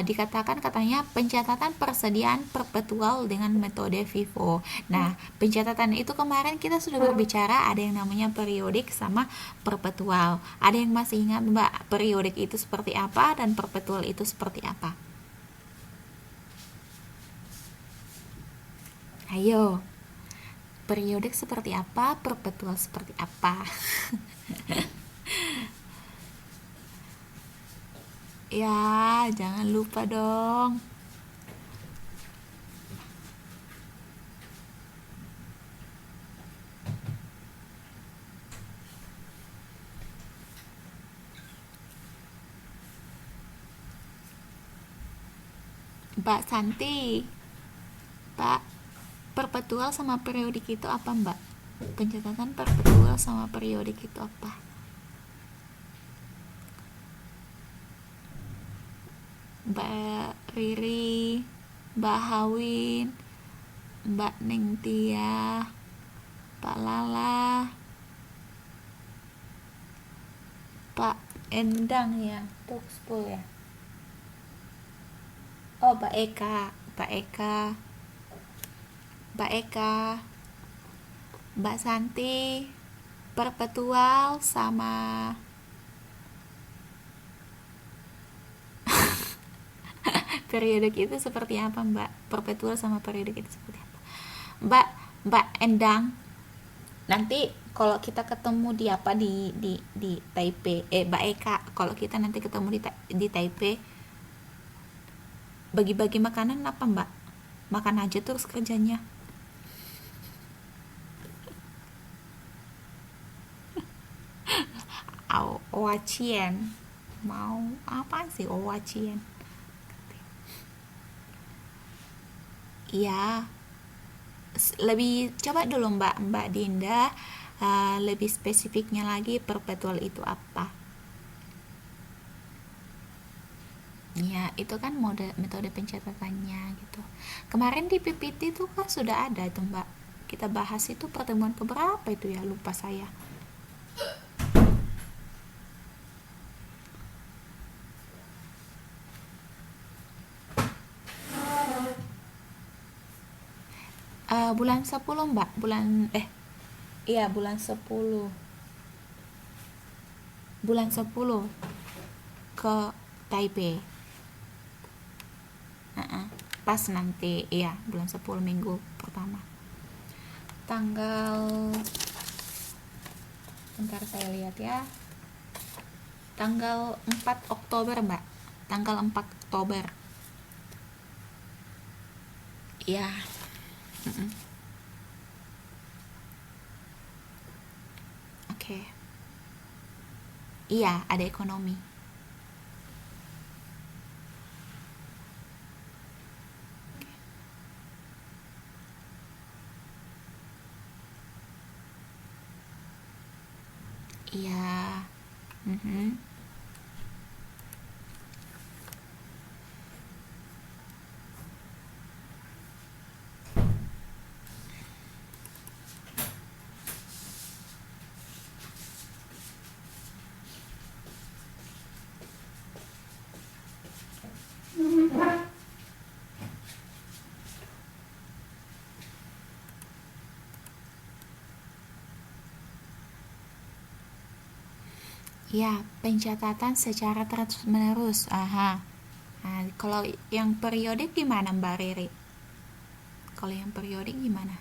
Speaker 1: dikatakan katanya pencatatan persediaan perpetual dengan metode FIFO. Nah, pencatatan itu kemarin kita sudah berbicara, ada yang namanya periodik sama perpetual. Ada yang masih ingat, Mbak, periodik itu seperti apa dan perpetual itu seperti apa? Ayo, periodik seperti apa, perpetual seperti apa? Ya, jangan lupa dong. Mbak Santi, Pak, perpetual sama periodik itu apa, Mbak? Pencatatan perpetual sama periodik itu apa? Mbak Riri, Mbak Hawin, Mbak Neng Tia, Pak Lala, Pak Endang ya, Tuxpool ya. Oh, Mbak Eka, Mbak Eka, Mbak Eka, Mbak Santi, perpetual sama periodik itu seperti apa, Mbak? Perpetual sama periodik itu seperti apa? Mbak Mbak Endang, nanti kalau kita ketemu di apa di Taipei, Mbak Eka, kalau kita nanti ketemu di Taipei, bagi-bagi makanan apa, Mbak? Makan aja terus kerjanya. Owacien, mau apa sih Owacien? Iya, lebih coba dulu Mbak Dinda, lebih spesifiknya lagi perpetual itu apa. Ya, itu kan metode pencatatannya gitu. Kemarin di PPT itu kan sudah ada itu, Mbak. Kita bahas itu pertemuan keberapa itu ya, lupa saya. Bulan 10, Mbak. Iya, bulan 10 ke Taipei. Pas nanti, iya, bulan 10 minggu pertama. Tanggal, bentar saya lihat ya. Tanggal 4 Oktober, Mbak. Tanggal 4 Oktober. Iya. Oke. Iya, ada ekonomi. Iya. Mhm. Ya, pencatatan secara terus-menerus. Aha. Nah, kalau yang periodik gimana, Mbak Riri? Kalau yang periodik gimana?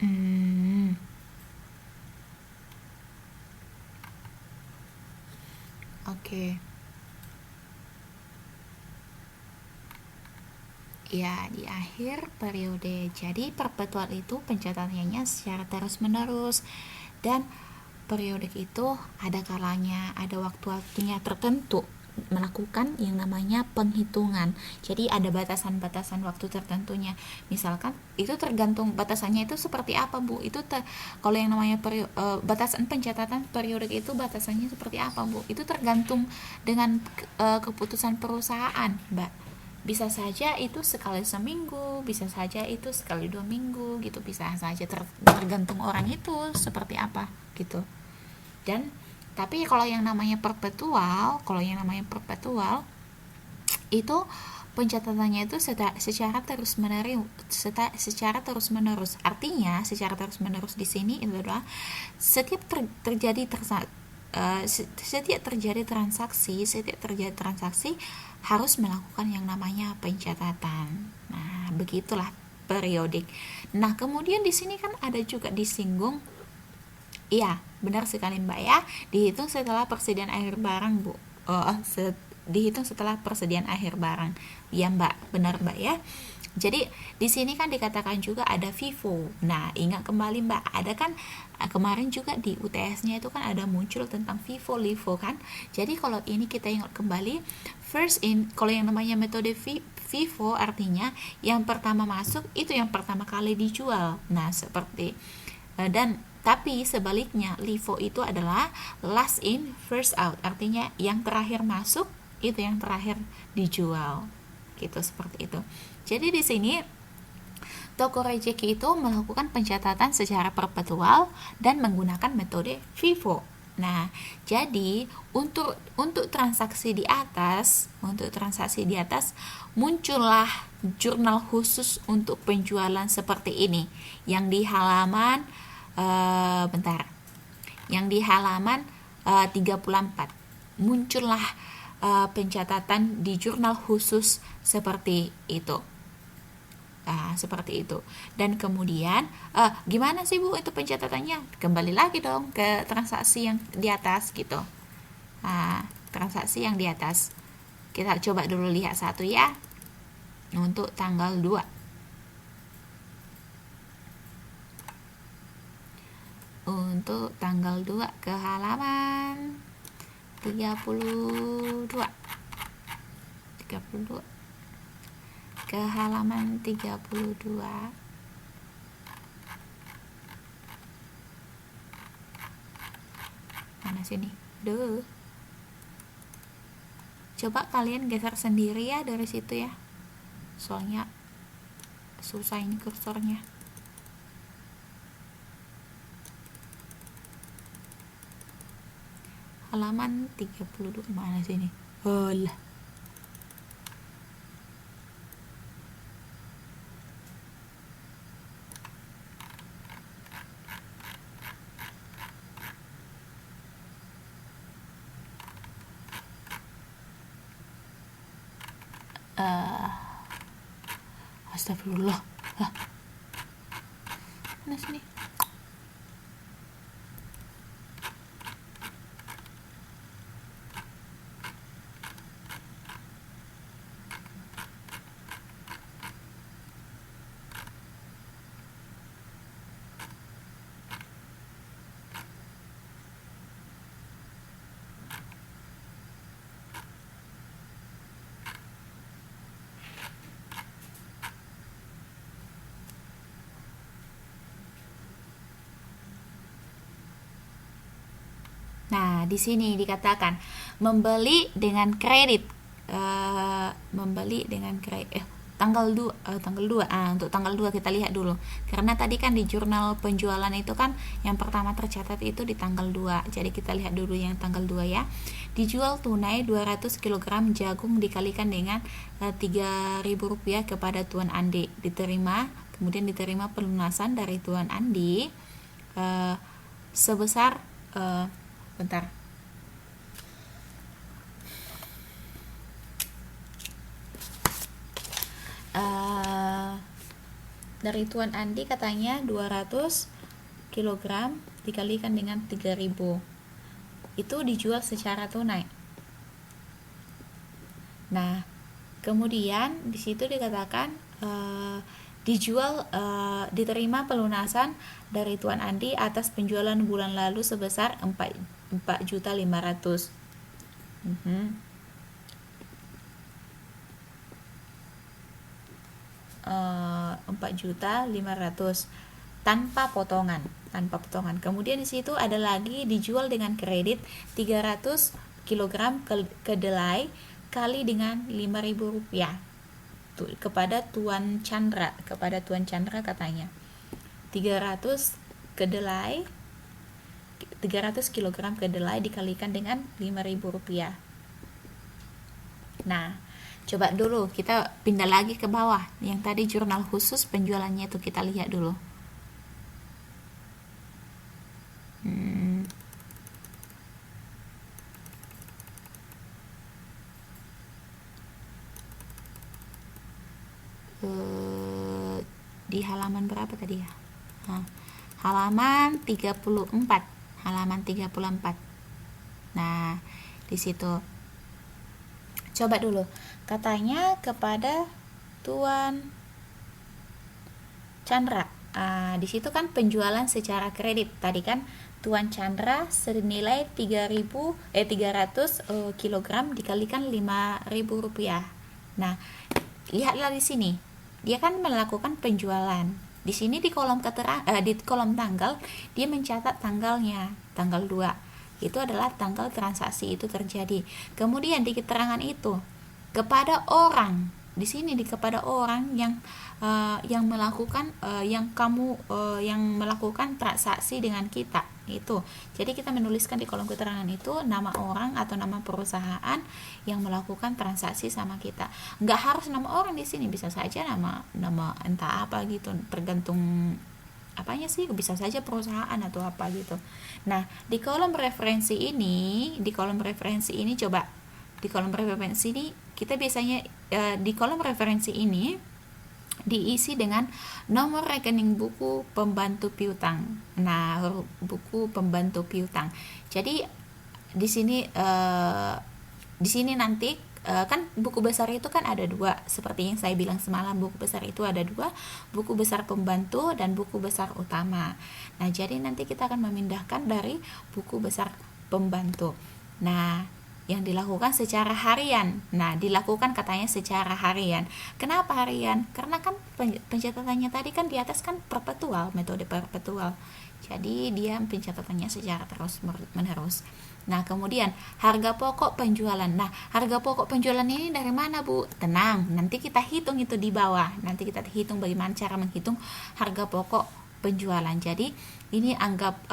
Speaker 1: Hmm, oke. Ya, di akhir periode. Jadi perpetual itu pencatatannya secara terus-menerus, dan periodik itu ada kalanya, ada waktu-waktunya tertentu melakukan yang namanya penghitungan. Jadi ada batasan-batasan waktu tertentunya. Misalkan itu tergantung batasannya itu seperti apa, Bu. Kalau yang namanya batasan pencatatan periodik itu batasannya seperti apa, Bu? Itu tergantung dengan keputusan perusahaan, Mbak. Bisa saja itu sekali seminggu, bisa saja itu sekali 2 minggu gitu, bisa saja tergantung orang itu seperti apa gitu. Dan tapi kalau yang namanya perpetual itu pencatatannya itu secara terus menerus. Artinya secara terus menerus di sini itu adalah setiap setiap terjadi transaksi harus melakukan yang namanya pencatatan. Nah, begitulah periodik. Nah, kemudian di sini kan ada juga disinggung. Iya, benar sekali Mbak ya. Dihitung setelah persediaan akhir barang, Bu. Dihitung setelah persediaan akhir barang. Ya Mbak, benar Mbak ya. Jadi di sini kan dikatakan juga ada FIFO. Nah, ingat kembali Mbak, ada kan kemarin juga di UTS-nya itu kan ada muncul tentang FIFO, LIFO kan. Jadi kalau ini kita ingat kembali, kalau yang namanya metode FIFO artinya yang pertama masuk itu yang pertama kali dijual. Nah, dan tapi sebaliknya LIFO itu adalah last in first out, artinya yang terakhir masuk itu yang terakhir dijual gitu, seperti itu. Jadi di sini toko rejeki itu melakukan pencatatan secara perpetual dan menggunakan metode FIFO. Nah, jadi untuk transaksi di atas muncullah jurnal khusus untuk penjualan seperti ini yang di halaman yang di halaman 34 muncullah pencatatan di jurnal khusus seperti itu. Seperti itu. Dan kemudian gimana sih Bu itu pencatatannya? Kembali lagi dong ke transaksi yang di atas gitu. Transaksi yang di atas. Kita coba dulu lihat satu ya. Untuk tanggal 2. Untuk tanggal 2 ke halaman 32 ke halaman 32. Mana sini? Coba kalian geser sendiri ya dari situ ya. Soalnya susah ini kursornya. Halaman 32 mana sini? Lah. Astagfirullah. Mana sini? Nah, di sini dikatakan membeli dengan kredit. Membeli dengan kredit. Tanggal 2, untuk tanggal 2 kita lihat dulu. Karena tadi kan di jurnal penjualan itu kan yang pertama tercatat itu di tanggal 2. Jadi kita lihat dulu yang tanggal 2 ya. Dijual tunai 200 kg jagung dikalikan dengan Rp3.000 kepada Tuan Andi. Kemudian diterima pelunasan dari Tuan Andi sebesar bentar. Dari Tuan Andi katanya 200 kilogram dikalikan dengan 3.000. Itu dijual secara tunai. Nah, kemudian di situ dikatakan dijual diterima pelunasan dari Tuan Andi atas penjualan bulan lalu sebesar 4.500.000. 4.500.000 tanpa potongan. Kemudian di situ ada lagi dijual dengan kredit 300 kg kedelai kali dengan Rp5.000 kepada Tuan Chandra katanya. 300 kg kedelai dikalikan dengan Rp5.000. Nah, coba dulu kita pindah lagi ke bawah. Yang tadi jurnal khusus penjualannya itu kita lihat dulu. Di halaman berapa tadi ya? Halaman 34. Nah, di situ coba dulu. Katanya kepada Tuan Chandra. Di situ kan penjualan secara kredit. Tadi kan Tuan Chandra senilai 300 kilogram dikalikan Rp5.000. Nah, lihatlah di sini. Dia kan melakukan penjualan. Di sini di kolom di kolom tanggal dia mencatat tanggalnya, tanggal 2. Itu adalah tanggal transaksi itu terjadi. Kemudian di keterangan itu kepada orang, di sini kepada orang yang melakukan yang melakukan transaksi dengan kita itu. Jadi kita menuliskan di kolom keterangan itu nama orang atau nama perusahaan yang melakukan transaksi sama kita. Nggak harus nama orang di sini, bisa saja nama entah apa gitu, tergantung apanya sih, bisa saja perusahaan atau apa gitu. Nah, di kolom referensi ini coba di kolom referensi ini kita biasanya di kolom referensi ini diisi dengan nomor rekening buku pembantu piutang. Nah, buku pembantu piutang. Jadi di sini nanti kan buku besar itu kan ada 2, seperti yang saya bilang semalam. Buku besar itu ada 2, buku besar pembantu dan buku besar utama. Nah, jadi nanti kita akan memindahkan dari buku besar pembantu. Nah, yang dilakukan secara harian. Nah, dilakukan katanya secara harian. Kenapa harian? Karena kan pencatatannya tadi kan di atas kan perpetual, metode perpetual. Jadi dia pencatatannya secara terus menerus. Nah, kemudian harga pokok penjualan. Nah, harga pokok penjualan ini dari mana, Bu? Tenang, nanti kita hitung itu di bawah. Nanti kita hitung bagaimana cara menghitung harga pokok penjualan. Jadi ini anggap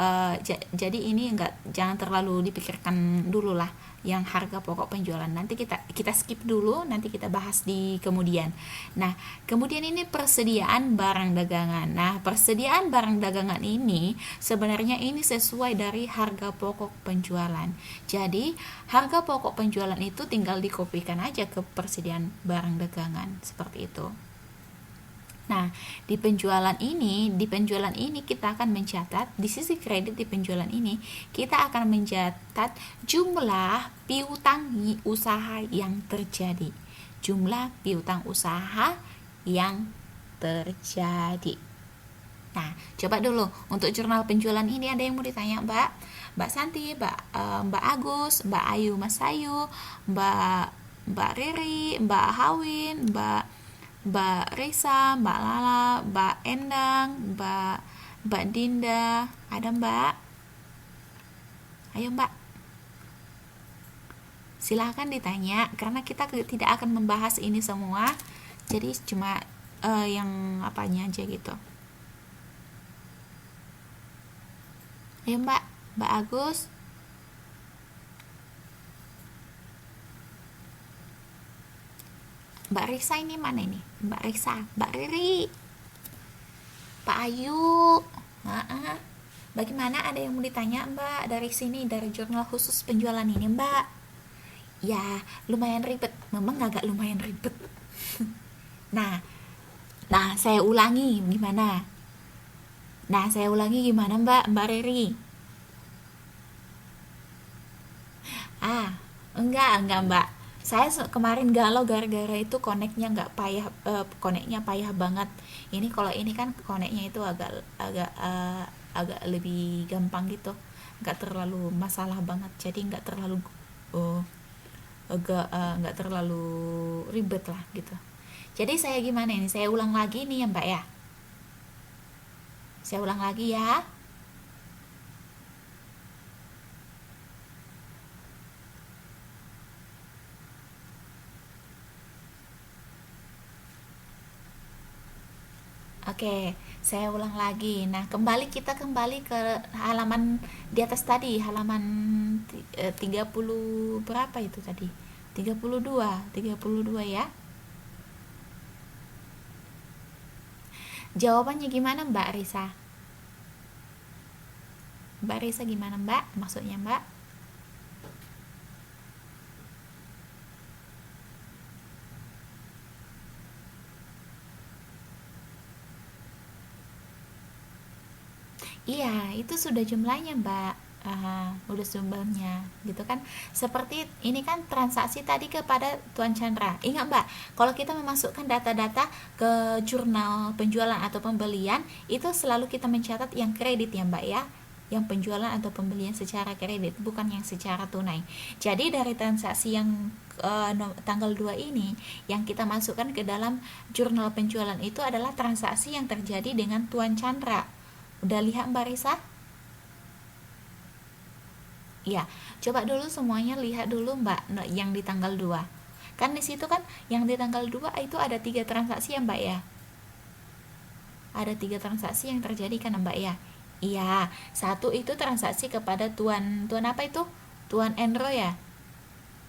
Speaker 1: jadi ini jangan terlalu dipikirkan dulu lah yang harga pokok penjualan. Nanti kita skip dulu, nanti kita bahas di kemudian. Nah, kemudian ini persediaan barang dagangan. Nah, persediaan barang dagangan ini sebenarnya ini sesuai dari harga pokok penjualan. Jadi, harga pokok penjualan itu tinggal dikopikan aja ke persediaan barang dagangan, seperti itu. Nah, di penjualan ini kita akan mencatat di sisi kredit. Di penjualan ini kita akan mencatat jumlah piutang usaha yang terjadi. Jumlah piutang usaha yang terjadi. Nah, coba dulu untuk jurnal penjualan ini ada yang mau ditanya, Mbak Santi, Mbak Agus, Mbak Ayu Mas Ayu, Mbak Riri, Mbak Hawin, Mbak Risa, Mbak Lala, Mbak Endang, Mbak Dinda. Ada Mbak? Ayo Mbak, silahkan ditanya, karena kita tidak akan membahas ini semua. Jadi cuma yang apanya aja gitu. Ayo Mbak Agus. Mbak Risa ini mana ini? Mbak Risa, Mbak Riri, Pak Ayu. Bagaimana, ada yang mau ditanya Mbak dari sini, dari jurnal khusus penjualan ini Mbak? Ya, lumayan ribet. Memang agak lumayan ribet. Nah, Saya ulangi gimana? Nah, saya ulangi gimana Mbak Riri? Enggak Mbak. Saya kemarin galau gara-gara itu koneknya nggak payah, koneknya payah banget. Ini kalau ini kan koneknya itu agak agak agak lebih gampang gitu, nggak terlalu masalah banget. Jadi nggak terlalu uh, nggak terlalu ribet lah gitu. Jadi saya gimana ini? Saya ulang lagi nih ya Mbak ya. Saya ulang lagi ya. Oke, saya ulang lagi. Nah, kita kembali ke halaman di atas tadi, halaman 30 berapa itu tadi? 32 ya. Jawabannya gimana Mbak Risa? Mbak Risa gimana Mbak? Maksudnya Mbak? Iya, itu sudah jumlahnya, Mbak. Udah jumlahnya, gitu kan? Seperti ini kan transaksi tadi kepada Tuan Chandra. Ingat, Mbak, kalau kita memasukkan data-data ke jurnal penjualan atau pembelian, itu selalu kita mencatat yang kredit ya, Mbak ya. Yang penjualan atau pembelian secara kredit, bukan yang secara tunai. Jadi dari transaksi yang tanggal 2 ini, yang kita masukkan ke dalam jurnal penjualan itu adalah transaksi yang terjadi dengan Tuan Chandra. Udah lihat Mbak Risa? Iya, coba dulu semuanya lihat dulu Mbak yang di tanggal 2. Kan di situ kan yang di tanggal 2 itu ada 3 transaksi ya Mbak ya. Ada 3 transaksi yang terjadi kan Mbak ya. Iya, satu itu transaksi kepada Tuan apa itu? Tuan Enro ya.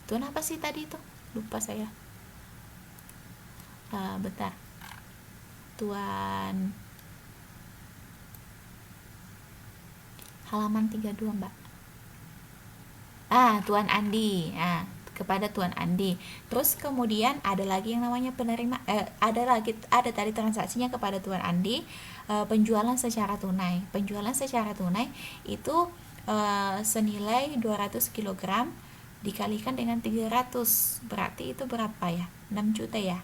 Speaker 1: Tuan apa sih tadi itu? Lupa saya. Bentar. Tuan halaman 32 Mbak. Tuan Andi. Kepada Tuan Andi. Terus kemudian ada lagi yang namanya penerima, ada tadi transaksinya kepada Tuan Andi, penjualan secara tunai. Penjualan secara tunai itu senilai 200 kg dikalikan dengan 300. Berarti itu berapa ya? 6 juta ya?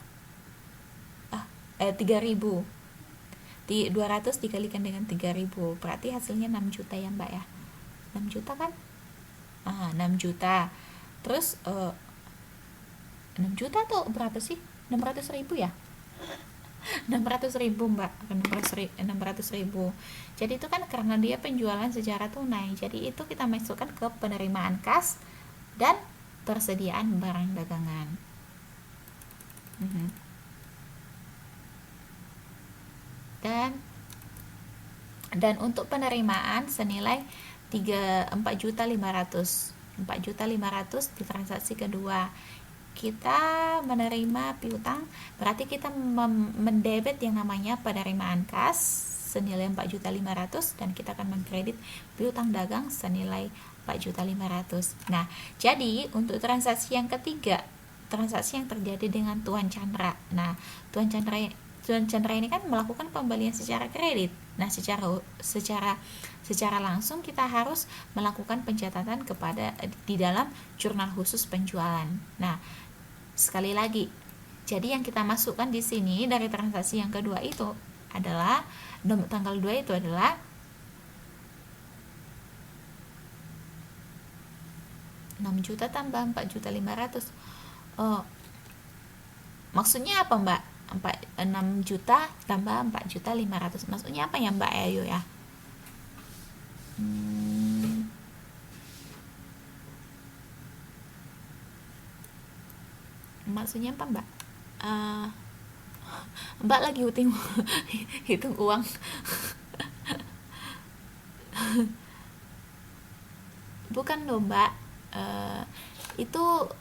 Speaker 1: 3.000. 200 dikalikan dengan 3.000 berarti hasilnya 6 juta ya Mbak ya. 6 juta kan? 6 juta. Terus 6 juta tuh berapa sih? 600 ribu ya? 600 ribu Mbak. 600 ribu. Jadi itu kan karena dia penjualan secara tunai. Jadi itu kita masukkan ke penerimaan kas dan persediaan barang dagangan. Dan untuk penerimaan senilai 4.500.000 di transaksi kedua. Kita menerima piutang, berarti kita mendebit yang namanya penerimaan kas senilai 4.500.000 dan kita akan mengkredit piutang dagang senilai 4.500.000. Nah, jadi untuk transaksi yang ketiga, transaksi yang terjadi dengan Tuan Chandra. Nah, Tuan Chandra ini kan melakukan pembelian secara kredit. Nah, secara langsung kita harus melakukan pencatatan di dalam jurnal khusus penjualan. Nah, sekali lagi, jadi yang kita masukkan di sini dari transaksi yang kedua itu adalah tanggal 2 itu adalah Rp6 juta tambah 4.500.000. Maksudnya apa Mbak? 6 juta tambah 4.500.000. Maksudnya apa ya Mbak Ayu ya? Maksudnya apa Mbak? Mbak lagi hitung uang. Bukan loh Mbak. Itu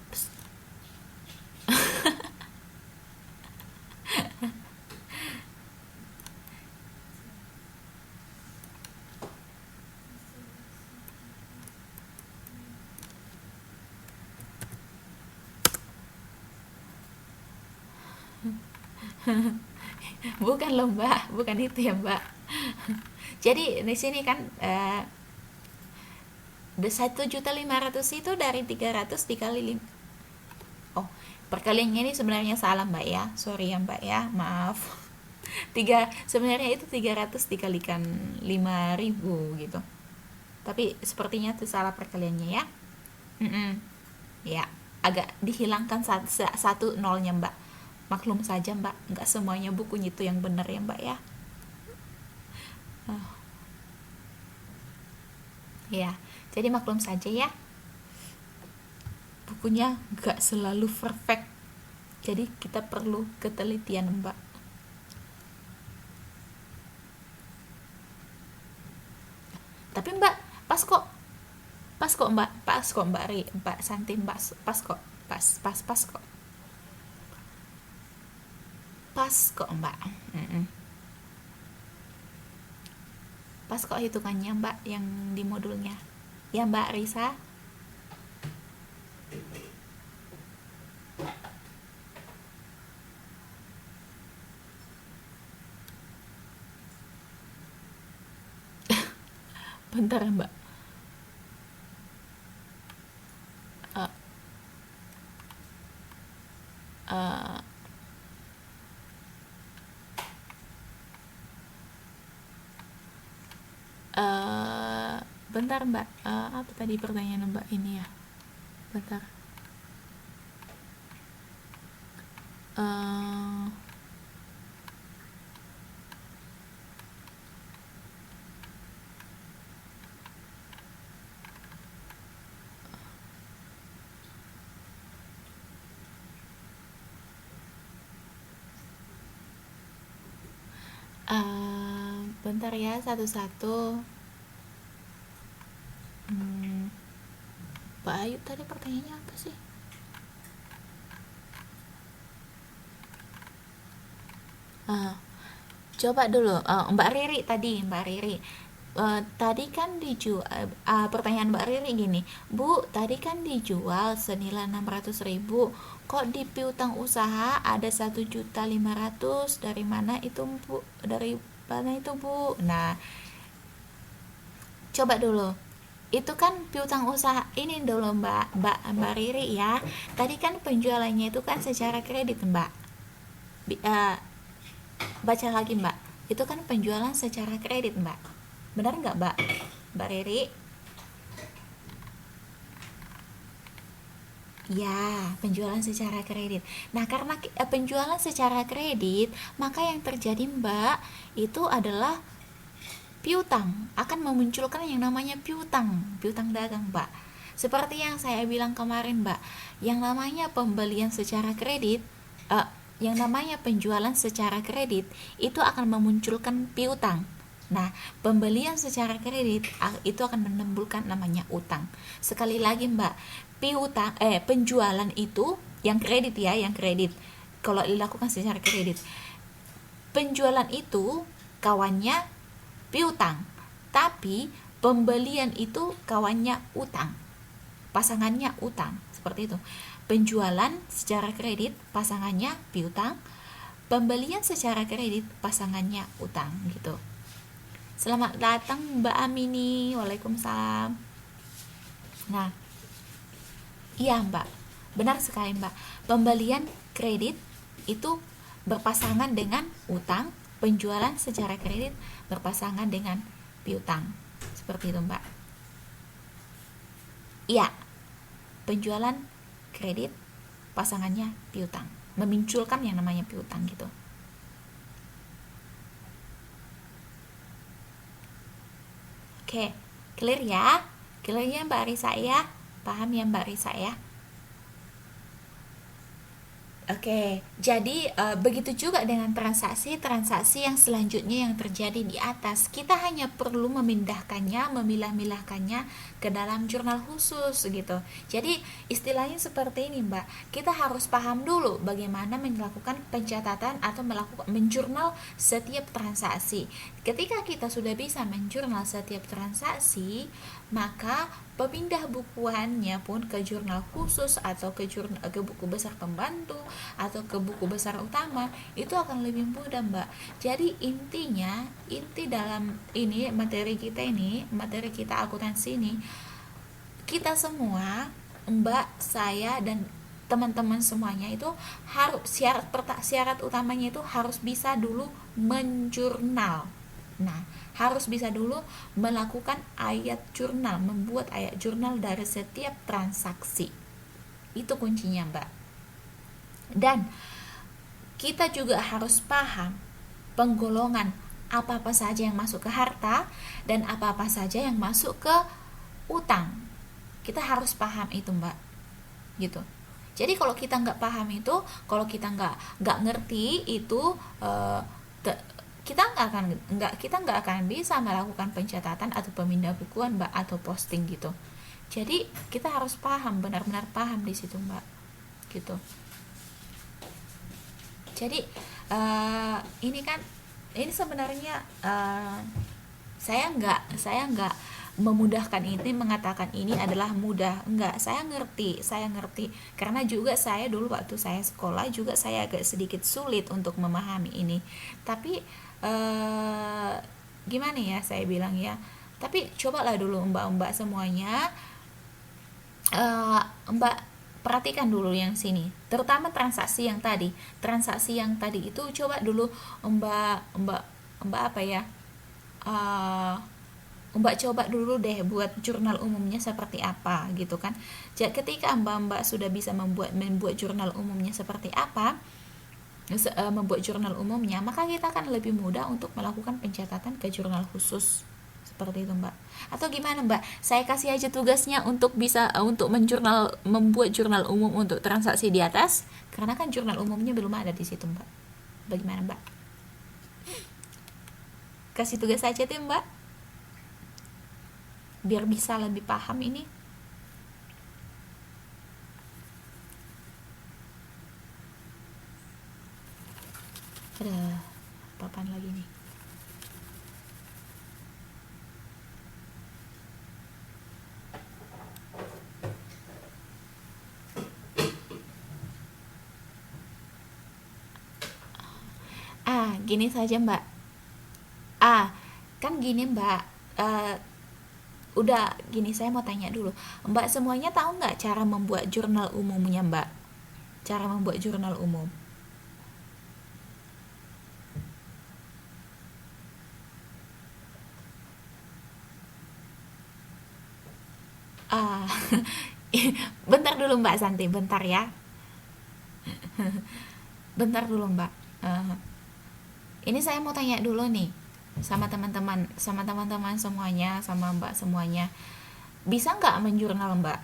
Speaker 1: Bukan loh Mbak, bukan itu ya Mbak. Jadi di sini kan 1.500.000 itu dari 300 dikali oh, perkaliannya ini sebenarnya salah Mbak ya, sorry ya Mbak ya, maaf. Sebenarnya itu 300 dikalikan 5.000 gitu, tapi sepertinya itu salah perkaliannya ya. Mm-mm. Ya, agak dihilangkan satu nolnya Mbak. Maklum saja Mbak, nggak semuanya bukunya itu yang benar ya Mbak ya. Oh, ya, jadi maklum saja ya, bukunya nggak selalu perfect, jadi kita perlu ketelitian Mbak. Tapi Mbak, pas kok, Mbak, pas kok Mbak Mbak Santi, Mbak, pas kok, pas kok, pas kok Mbak. Mm-mm. Pas kok hitungannya Mbak yang di modulnya ya Mbak Risa. Bentar ya Mbak. Eh, eh, Bentar Mbak. Apa tadi pertanyaan Mbak ini ya, bentar. Eh, Bentar ya, satu-satu. Mbak Ayu tadi pertanyaannya apa sih? Coba dulu, Mbak Riri tadi, Mbak Riri. Tadi kan dijual, pertanyaan Mbak Riri gini, Bu, tadi kan dijual senilai 600.000, kok di piutang usaha ada 1.500.000, dari mana itu Bu? Dari mana itu Bu? Nah, coba dulu. Itu kan piutang usaha ini dulu Mbak Riri ya. Tadi kan penjualannya itu kan secara kredit Mbak. Baca lagi Mbak. Itu kan penjualan secara kredit Mbak. Benar nggak Mbak Riri? Ya, penjualan secara kredit. Nah, karena penjualan secara kredit, maka yang terjadi Mbak itu adalah piutang, akan memunculkan yang namanya piutang dagang Mbak. Seperti yang saya bilang kemarin Mbak, yang namanya pembelian secara kredit, yang namanya penjualan secara kredit itu akan memunculkan piutang. Nah, pembelian secara kredit itu akan menimbulkan namanya utang. Sekali lagi Mbak, penjualan itu yang kredit ya, yang kredit. Kalau dilakukan secara kredit, penjualan itu kawannya piutang, tapi pembelian itu kawannya utang, pasangannya utang, seperti itu. Penjualan secara kredit pasangannya piutang, pembelian secara kredit pasangannya utang gitu. Selamat datang Mbak Amini, waalaikumsalam. Nah, iya Mbak, benar sekali Mbak, pembelian kredit itu berpasangan dengan utang, penjualan secara kredit berpasangan dengan piutang, seperti itu Mbak. Iya, penjualan kredit pasangannya piutang, memunculkan yang namanya piutang gitu. Oke, clear ya? Clear ya Mbak Risa ya? Paham ya Mbak Risa ya? Oke, jadi begitu juga dengan transaksi-transaksi yang selanjutnya yang terjadi di atas. Kita hanya perlu memindahkannya, memilah-milahkannya ke dalam jurnal khusus gitu. Jadi istilahnya seperti ini Mbak, kita harus paham dulu bagaimana melakukan pencatatan atau melakukan menjurnal setiap transaksi. Ketika kita sudah bisa menjurnal setiap transaksi, maka pemindah bukuannya pun ke jurnal khusus atau ke buku besar pembantu atau ke buku besar utama itu akan lebih mudah, Mbak. Jadi inti dalam ini materi kita akuntansi ini, kita semua, Mbak, saya dan teman-teman semuanya itu harus syarat utamanya itu harus bisa dulu menjurnal. Nah, harus bisa dulu melakukan membuat ayat jurnal dari setiap transaksi. Itu kuncinya, Mbak. Dan kita juga harus paham penggolongan apa-apa saja yang masuk ke harta dan apa-apa saja yang masuk ke utang. Kita harus paham itu, Mbak. Gitu. Jadi kalau kita nggak paham itu, kalau kita nggak ngerti itu, kita nggak akan bisa melakukan pencatatan atau pemindah bukuan, Mbak, atau posting gitu. Jadi kita harus paham, benar-benar paham di situ, Mbak, gitu. Jadi ini sebenarnya saya nggak memudahkan ini, mengatakan ini adalah mudah, enggak. Saya ngerti karena juga saya dulu waktu saya sekolah juga saya agak sedikit sulit untuk memahami ini, tapi gimana ya saya bilang ya, tapi cobalah dulu mbak-mbak semuanya, mbak perhatikan dulu yang sini, terutama transaksi yang tadi itu coba dulu mbak apa ya, Mbak coba dulu deh buat jurnal umumnya seperti apa gitu kan. Jadi ketika Mbak sudah bisa membuat jurnal umumnya seperti apa, membuat jurnal umumnya, maka kita akan lebih mudah untuk melakukan pencatatan ke jurnal khusus seperti itu, Mbak. Atau gimana, Mbak? Saya kasih aja tugasnya untuk bisa untuk membuat jurnal umum untuk transaksi di atas, karena kan jurnal umumnya belum ada di situ, Mbak. Bagaimana, Mbak? Kasih tugas aja tuh, Mbak, biar bisa lebih paham ini. Ada apaan lagi nih? Gini saja, Mbak. Kan gini, Mbak. Udah gini, saya mau tanya dulu, Mbak semuanya tahu nggak cara membuat jurnal umumnya, Mbak? Cara membuat jurnal umum. Bentar dulu Mbak Santi, bentar ya. Bentar dulu, Mbak. Ini saya mau tanya dulu nih sama teman-teman semuanya, sama Mbak semuanya. Bisa nggak menjurnal, Mbak?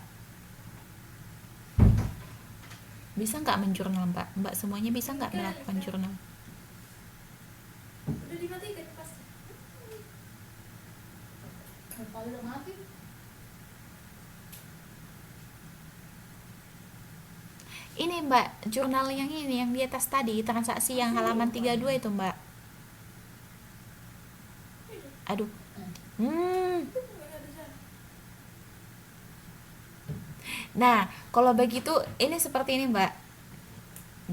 Speaker 1: Bisa nggak menjurnal, Mbak? Mbak semuanya bisa nggak melakukan jurnal?
Speaker 2: Udah dimatikan pasti. Kalau udah mati.
Speaker 1: Ini, Mbak, jurnal yang ini yang di atas tadi, transaksi yang halaman 32 itu, Mbak. Aduh. Nah, kalau begitu ini seperti ini, Mbak.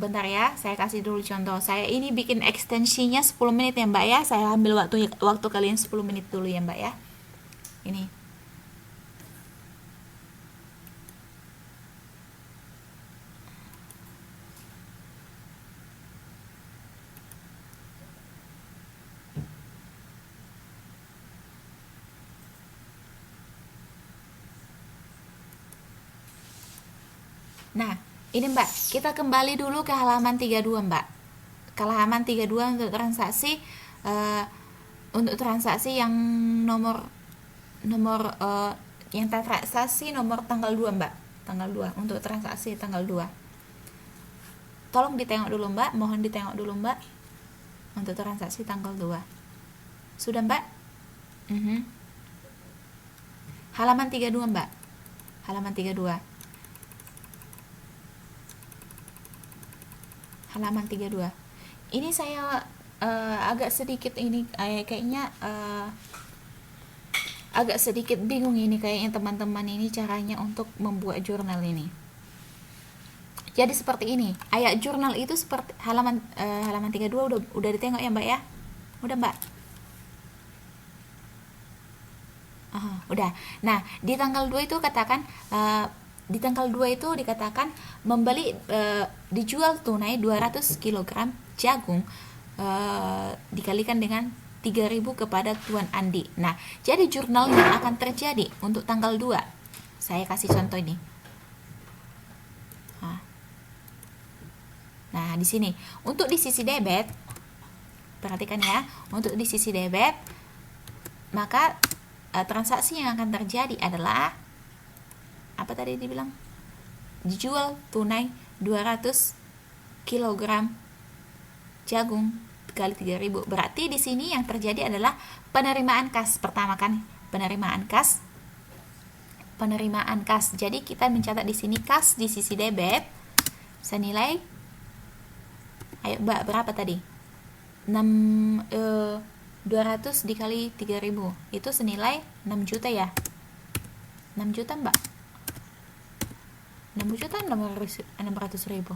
Speaker 1: Bentar ya, saya kasih dulu contoh. Saya ini bikin ekstensinya 10 menit ya, Mbak ya. Saya ambil waktu kalian 10 menit dulu ya, Mbak ya. Ini. Nah, ini Mbak, kita kembali dulu ke halaman 32, Mbak. Ke halaman 32 untuk transaksi yang nomor yang transaksi nomor tanggal 2, Mbak. Tanggal 2 untuk transaksi tanggal 2. Tolong ditengok dulu, Mbak. Mohon ditengok dulu, Mbak. Untuk transaksi tanggal 2. Sudah, Mbak? Halaman 32, Mbak. Halaman 32. Halaman 32. Ini saya agak sedikit ini kayaknya agak sedikit bingung ini kayaknya teman-teman ini caranya untuk membuat jurnal ini. Jadi seperti ini. Ayat jurnal itu seperti halaman 32 udah ditengok ya, Mbak ya? Udah, Mbak? Udah. Nah, di tanggal 2 itu katakan di tanggal 2 itu dikatakan membeli dijual tunai 200 kg jagung dikalikan dengan 3.000 kepada Tuan Andi. Nah, jadi jurnalnya akan terjadi untuk tanggal 2. Saya kasih contoh ini. Nah, di sini untuk di sisi debit, perhatikan ya, untuk di sisi debit, maka transaksi yang akan terjadi adalah apa tadi dibilang? Dijual tunai 200 kg jagung kali 3.000. Berarti di sini yang terjadi adalah penerimaan kas pertama kan, penerimaan kas. Jadi kita mencatat di sini kas di sisi debit senilai, ayo Mbak, berapa tadi? 200 dikali 3.000 itu senilai 6 juta ya. 6 juta Mbak, 6 juta 600.000.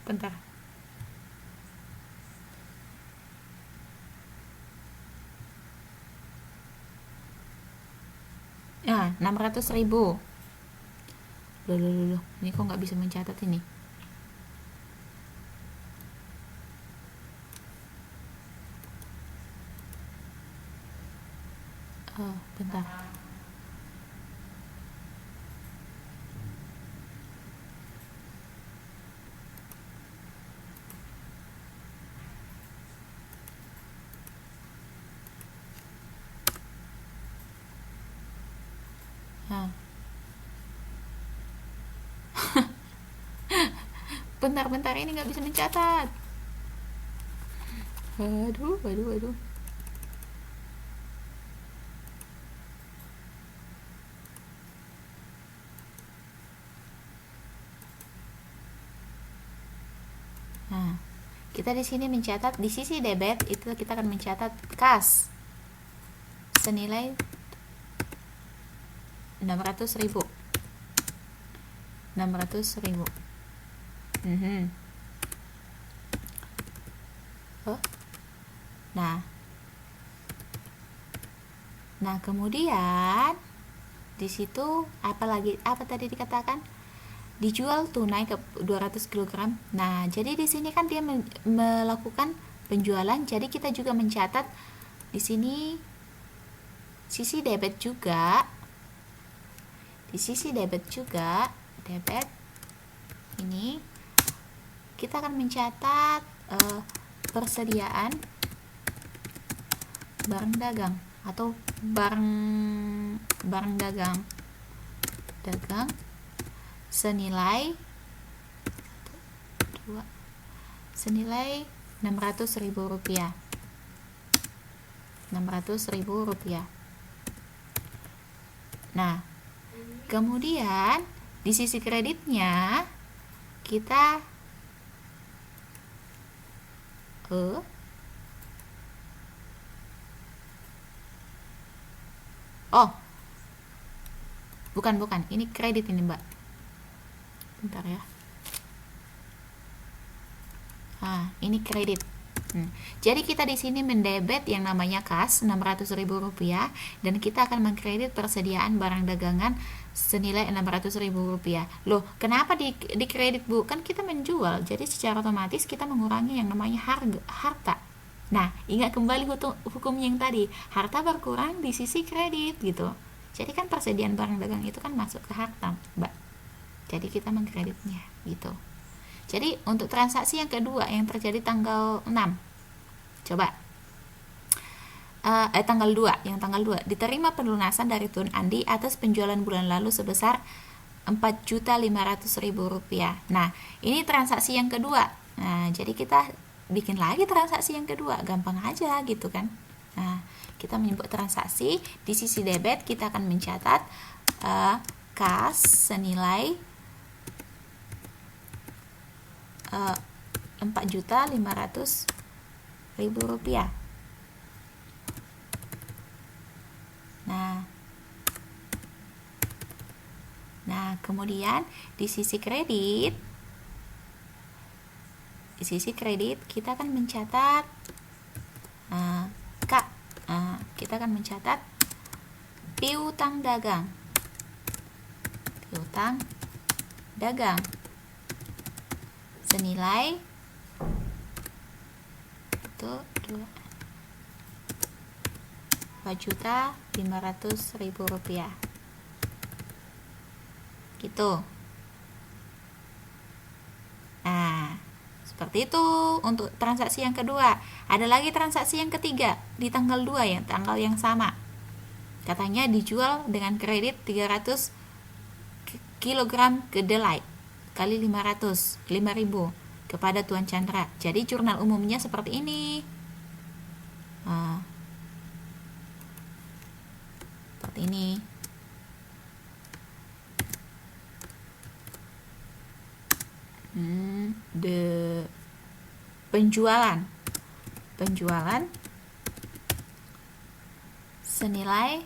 Speaker 1: Bentar. Nah, 600.000. Loh. Ini kok nggak bisa mencatat ini? Bentar. Bentar, ini nggak bisa mencatat. Aduh. Nah, kita di sini mencatat di sisi debit itu kita akan mencatat kas senilai 600.000. Nah, kemudian di situ apa tadi dikatakan? Dijual tunai ke 200 kg. Nah, jadi di sini kan dia melakukan penjualan, jadi kita juga mencatat di sini sisi debit juga. Di sisi debit ini kita akan mencatat persediaan barang dagang atau barang dagang senilai 600.000 rupiah. Nah, kemudian di sisi kreditnya kita bukan, ini kredit ini Mbak. Bentar ya. Ini kredit. Jadi kita di sini mendebet yang namanya kas 600.000 rupiah dan kita akan mengkredit persediaan barang dagangan senilai 600.000 rupiah. Loh, kenapa di kredit Bu? Kan kita menjual, jadi secara otomatis kita mengurangi yang namanya harta. Nah, ingat kembali hukum yang tadi, harta berkurang di sisi kredit gitu. Jadi kan persediaan barang dagang itu kan masuk ke harta, Mbak. Jadi kita mengkreditnya gitu. Jadi untuk transaksi yang kedua yang terjadi tanggal 6, coba tanggal 2, diterima pelunasan dari Tun Andi atas penjualan bulan lalu sebesar 4.500.000 rupiah. Nah, ini transaksi yang kedua. Nah, jadi kita bikin lagi transaksi yang kedua, gampang aja gitu kan. Nah, kita menyebut transaksi. Di sisi debit kita akan mencatat kas senilai 4.500.000 rupiah. Nah, kemudian di sisi kredit kita akan mencatat kita akan mencatat piutang dagang. Senilai 4.500.000 rupiah. Gitu. Nah, seperti itu untuk transaksi yang kedua. Ada lagi transaksi yang ketiga di tanggal 2 ya, tanggal yang sama. Katanya dijual dengan kredit 300 kg kedelai kali 5.000 kepada Tuan Chandra. Jadi jurnal umumnya seperti ini. Seperti ini. Penjualan senilai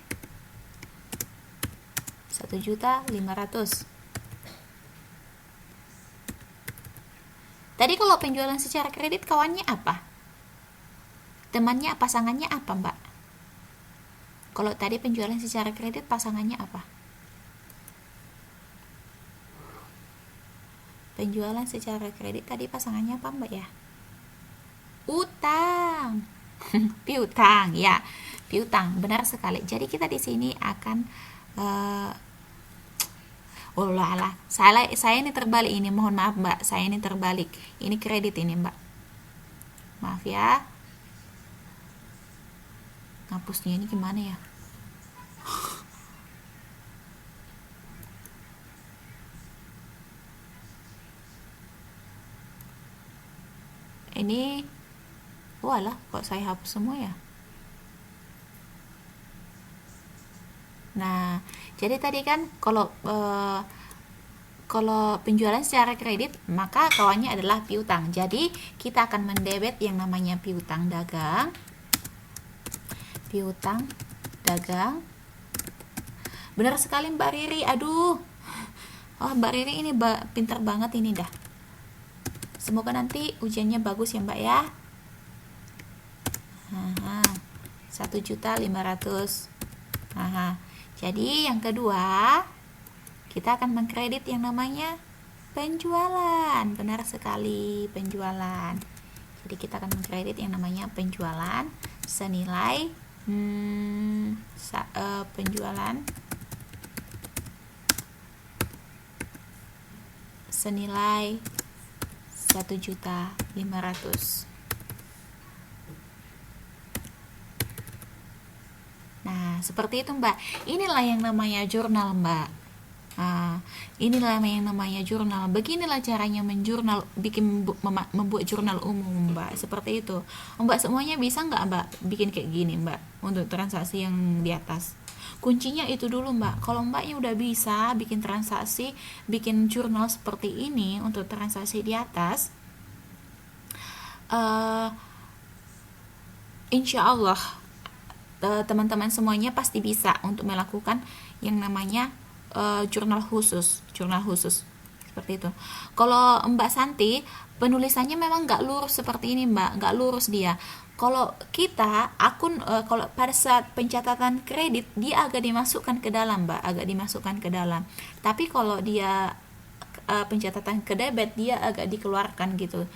Speaker 1: 1.500.000. Tadi kalau penjualan secara kredit kawannya apa? Temannya, pasangannya apa, Mbak? Kalau tadi penjualan secara kredit pasangannya apa? Penjualan secara kredit tadi pasangannya apa, Mbak ya? Utang. Piutang, ya. Piutang, benar sekali. Jadi kita di sini akan oh lah, saya ini terbalik ini, mohon maaf Mbak, saya ini terbalik. Ini kredit ini Mbak. Maaf ya. Ngapusnya ini gimana ya? Ini walah, kok saya hapus semua ya? Nah, jadi tadi kan kalau penjualan secara kredit maka kawannya adalah piutang. Jadi kita akan mendebet yang namanya piutang dagang. Benar sekali Mbak Riri. Aduh. Oh, Mbak Riri ini pintar banget ini dah. Semoga nanti ujiannya bagus ya Mbak ya. 1.500.000. Jadi yang kedua kita akan mengkredit yang namanya penjualan. Benar sekali, penjualan. Jadi kita akan mengkredit yang namanya penjualan senilai penjualan senilai 1.500.000. Nah, seperti itu Mbak. Inilah yang namanya jurnal Mbak. Inilah yang namanya jurnal. Beginilah caranya menjurnal, membuat jurnal umum Mbak. Seperti itu. Mbak semuanya bisa nggak Mbak bikin kayak gini Mbak untuk transaksi yang di atas? Kuncinya itu dulu Mbak. Kalau Mbaknya udah bisa bikin transaksi, bikin jurnal seperti ini untuk transaksi di atas, insya Allah teman-teman semuanya pasti bisa untuk melakukan yang namanya jurnal khusus seperti itu. Kalau Mbak Santi penulisannya memang nggak lurus seperti ini Mbak, nggak lurus dia. Kalau kita akun kalau pada saat pencatatan kredit dia agak dimasukkan ke dalam Mbak, tapi kalau dia pencatatan ke debit dia agak dikeluarkan gitu.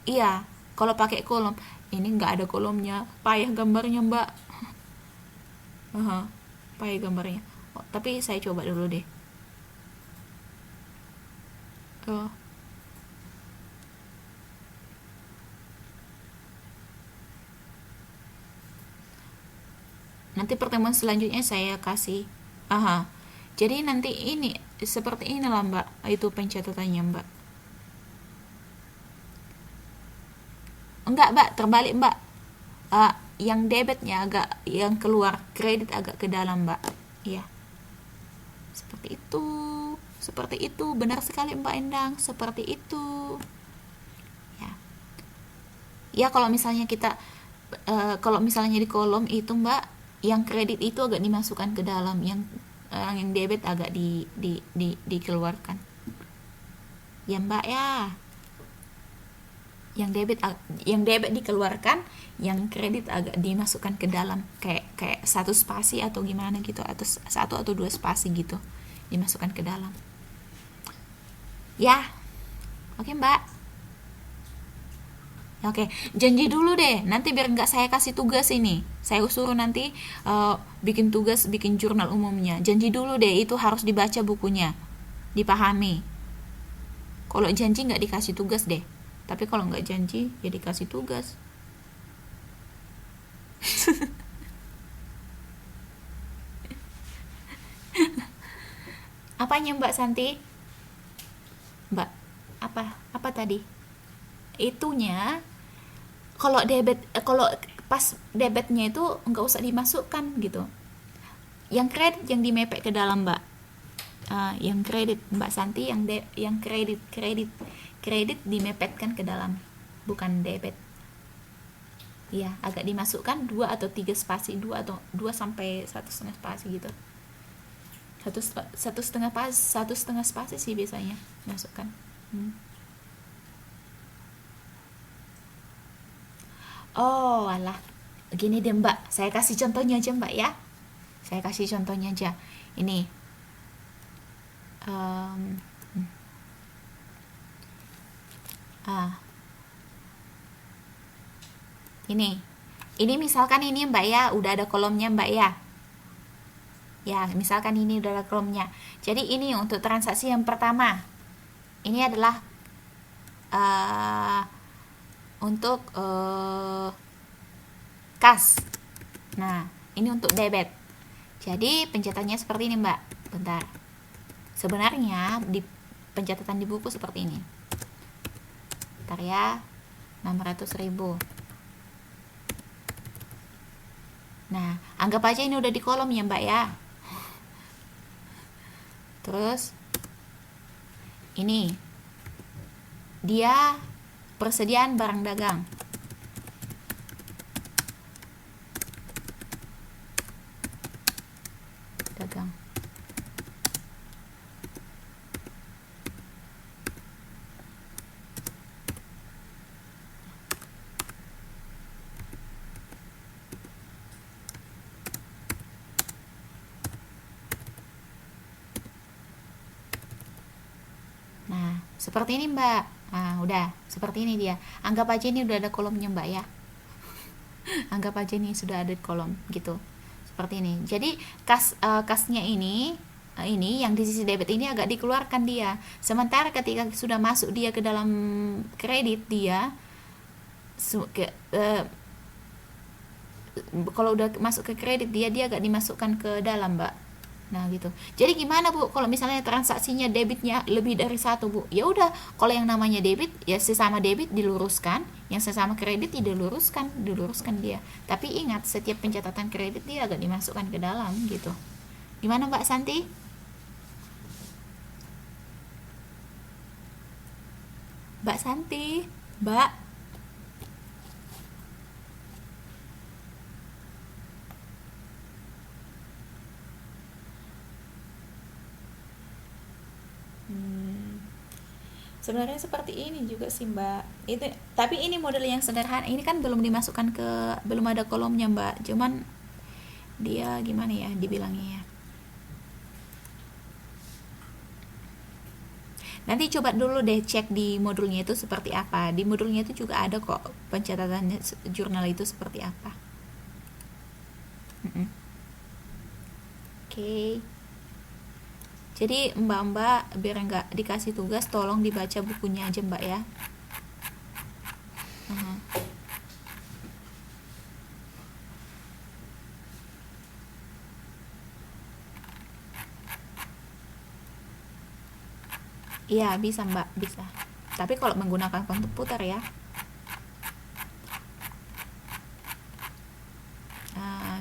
Speaker 1: Iya, kalau pakai kolom ini nggak ada kolomnya, payah gambarnya Mbak. Payah gambarnya. Tapi saya coba dulu deh. Nanti pertemuan selanjutnya saya kasih. Jadi nanti ini seperti inilah Mbak, itu pencatatannya Mbak. Enggak Mbak, terbalik Mbak. yang debitnya agak, yang keluar kredit agak ke dalam, Mbak. Iya, seperti itu, benar sekali Mbak Endang, seperti itu. Ya, ya kalau misalnya kita, kalau misalnya di kolom itu Mbak, yang kredit itu agak dimasukkan ke dalam, yang debit agak dikeluarkan. Ya Mbak ya, yang debit dikeluarkan, yang kredit agak dimasukkan ke dalam, kayak satu spasi atau gimana gitu, atau satu atau dua spasi gitu dimasukkan ke dalam. Ya, oke Mbak. Oke, janji dulu deh, nanti biar nggak saya kasih tugas ini, saya suruh nanti bikin tugas, bikin jurnal umumnya. Janji dulu deh, itu harus dibaca bukunya, dipahami. Kalau janji nggak dikasih tugas deh, tapi kalau nggak janji ya dikasih tugas. Apanya Mbak Santi? Mbak, apa tadi? Itunya, kalau pas debitnya itu nggak usah dimasukkan gitu. Yang kredit yang dimepek ke dalam Mbak. Yang kredit Mbak Santi, yang kredit dimepetkan ke dalam, bukan debit. Iya, agak dimasukkan 2 atau 3 spasi, 2 atau 2 sampai 1,5 spasi gitu. Satu setengah spasi sih biasanya masukkan. Oh alah, gini deh Mbak, saya kasih contohnya aja Mbak ya, saya kasih contohnya aja. Ini um, ini misalkan ini Mbak ya, udah ada kolomnya Mbak ya. Ya, misalkan ini udah ada kolomnya. Jadi ini untuk transaksi yang pertama. Ini adalah untuk kas. Nah, ini untuk debit. Jadi pencatatannya seperti ini Mbak. Bentar. Sebenarnya di pencatatan di buku seperti ini. Bentar ya. 600.000. Nah, anggap aja ini udah di kolom ya Mbak ya. Terus ini dia persediaan barang dagang. Nah, seperti ini Mbak. Nah, udah seperti ini dia. Anggap aja ini udah ada kolomnya Mbak ya. Anggap aja ini sudah ada kolom gitu. Seperti ini. Jadi kasnya ini yang di sisi debit ini agak dikeluarkan dia. Sementara ketika sudah masuk dia ke dalam kredit dia kalau udah masuk ke kredit dia agak dimasukkan ke dalam Mbak. Nah gitu. Jadi gimana Bu kalau misalnya transaksinya debitnya lebih dari satu Bu? Ya udah, kalau yang namanya debit ya sesama debit diluruskan, yang sesama kredit tidak diluruskan dia. Tapi ingat, setiap pencatatan kredit dia agak dimasukkan ke dalam gitu. Gimana Mbak Santi? Mbak Santi, Mbak. Sebenarnya seperti ini juga sih Mbak. Itu tapi ini model yang sederhana. Ini kan belum dimasukkan belum ada kolomnya Mbak. Cuman dia gimana ya dibilangnya ya. Nanti coba dulu deh cek di modulnya itu seperti apa. Di modulnya itu juga ada kok pencatatan jurnal itu seperti apa. Oke. Jadi mbak-mbak biar nggak dikasih tugas, tolong dibaca bukunya aja Mbak ya. Iya bisa Mbak, bisa. Tapi kalau menggunakan kontuk putar ya.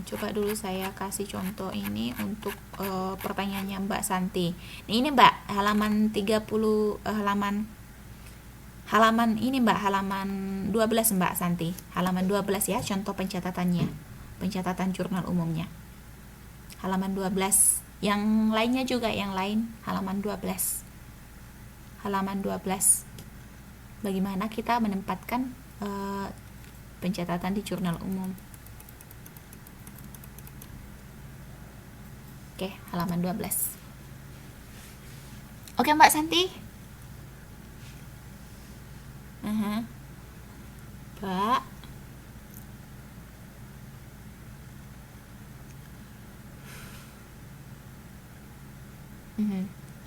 Speaker 1: Coba dulu saya kasih contoh ini untuk pertanyaannya Mbak Santi. Ini Mbak, halaman 30, halaman ini Mbak, halaman 12 Mbak Santi. Halaman 12 ya, contoh pencatatannya. Pencatatan jurnal umumnya. Halaman 12. Yang lainnya juga, yang lain halaman 12. Halaman 12. Bagaimana kita menempatkan pencatatan di jurnal umum. Oke, halaman 12. Oke Mbak Santi. Mbak.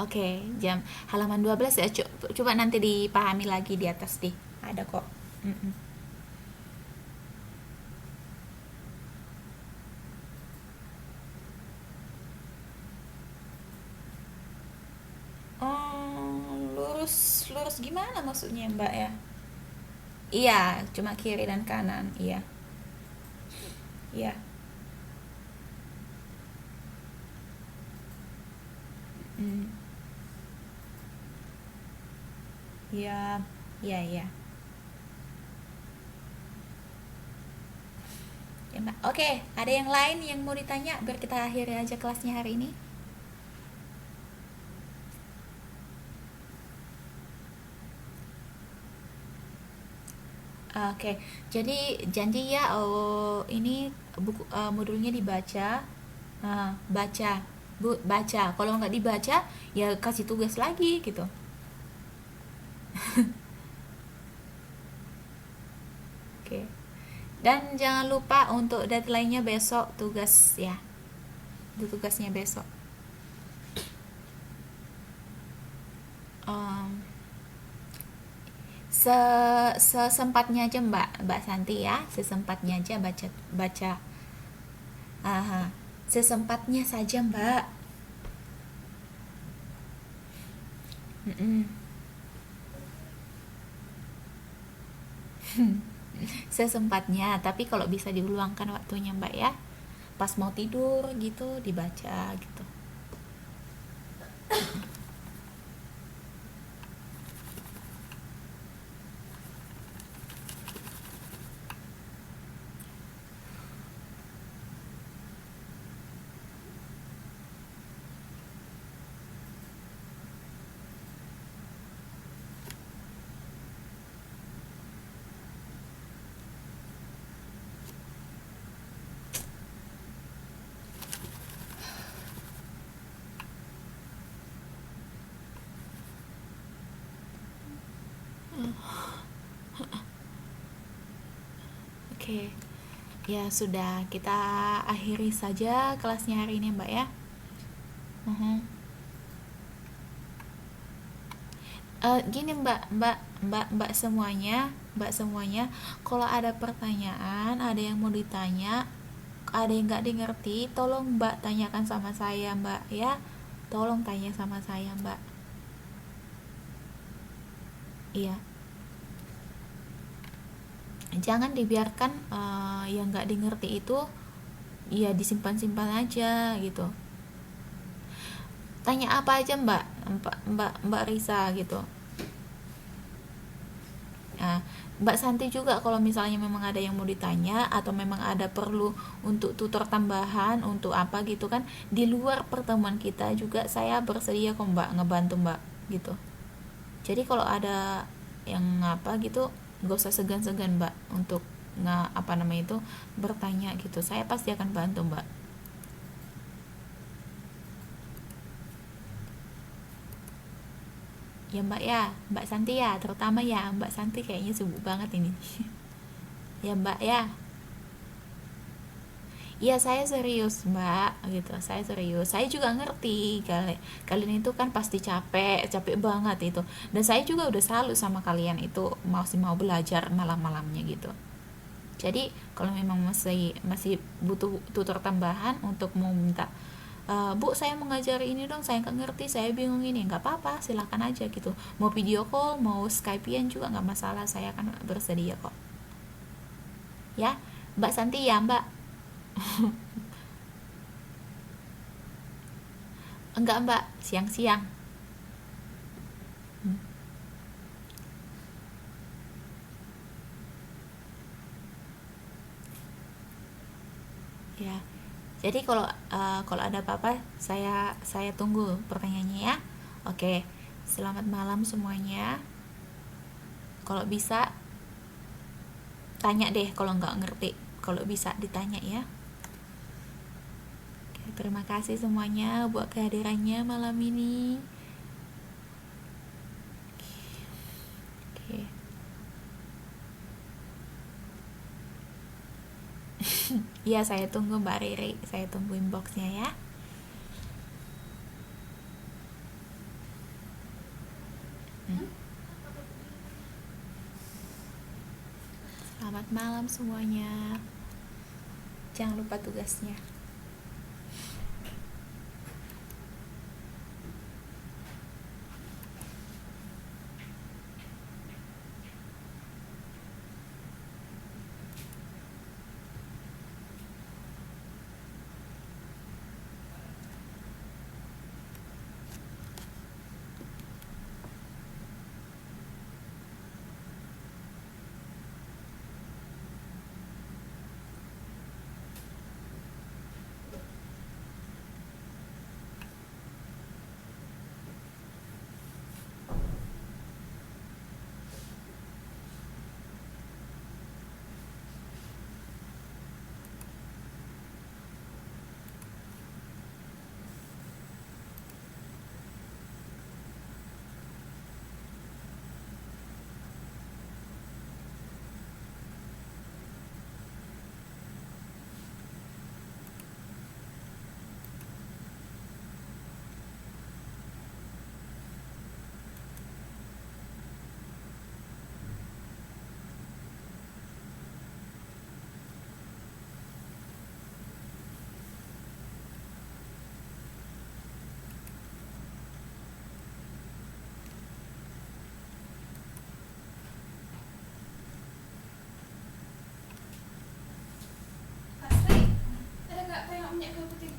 Speaker 1: Oke, jam halaman 12 ya. Coba nanti dipahami lagi di atas deh. Ada kok. Lurus gimana maksudnya Mbak ya? Iya, cuma kiri dan kanan. Iya. Iya. Iya. Iya, iya. Ya, Mbak. Oke, ada yang lain yang mau ditanya biar kita akhiri aja kelasnya hari ini? Oke, jadi janji ya, ini buku modulnya dibaca. Baca, Bu, baca. Kalau nggak dibaca, ya kasih tugas lagi gitu. Oke. Dan jangan lupa untuk deadline-nya besok tugas ya. Itu tugasnya besok. Um, sesempatnya aja Mbak Santi ya, sesempatnya aja baca. Aha, sesempatnya saja Mbak. Sesempatnya, tapi kalau bisa diluangkan waktunya Mbak ya, pas mau tidur gitu dibaca gitu. Oke. Ya sudah, kita akhiri saja kelasnya hari ini Mbak ya. Gini Mbak semuanya, kalau ada pertanyaan, ada yang mau ditanya, ada yang nggak dimengerti, tolong Mbak tanyakan sama saya Mbak ya. Tolong tanya sama saya Mbak. Iya. Jangan dibiarkan yang nggak dimengerti itu ya disimpan-simpan aja gitu. Tanya apa aja Mbak Risa gitu. Nah, Mbak Santi juga kalau misalnya memang ada yang mau ditanya atau memang ada perlu untuk tutor tambahan untuk apa gitu kan, di luar pertemuan kita juga saya bersedia kok Mbak ngebantu Mbak gitu. Jadi kalau ada yang apa gitu, gak usah segan-segan Mbak untuk bertanya gitu. Saya pasti akan bantu Mbak. Ya Mbak ya, Mbak Santi ya, terutama ya Mbak Santi kayaknya sibuk banget ini. Ya Mbak ya. Iya saya serius Mbak gitu, saya serius. Saya juga ngerti kalian itu kan pasti capek banget itu. Dan saya juga udah salut sama kalian itu masih mau belajar malam-malamnya gitu. Jadi kalau memang masih butuh tutor tambahan untuk mau minta, Bu saya mau ngajar ini dong, saya nggak ngerti, saya bingung ini, nggak apa-apa, silahkan aja gitu. Mau video call, mau skypean juga nggak masalah, saya akan bersedia kok. Ya Mbak Santi ya Mbak. Enggak mbak, siang-siang. Hmm. Ya, jadi kalau ada apa-apa saya tunggu pertanyaannya ya. Oke, selamat malam semuanya. Kalau bisa tanya deh kalau nggak ngerti. Kalau bisa ditanya ya. Oke, terima kasih semuanya buat kehadirannya malam ini. Oke. Iya, saya tunggu Mbak Riri. Saya tunggu inboxnya ya. Hmm. Selamat malam semuanya. Jangan lupa tugasnya.
Speaker 2: Pasti. Ada nggak kayak minyak kayu putih?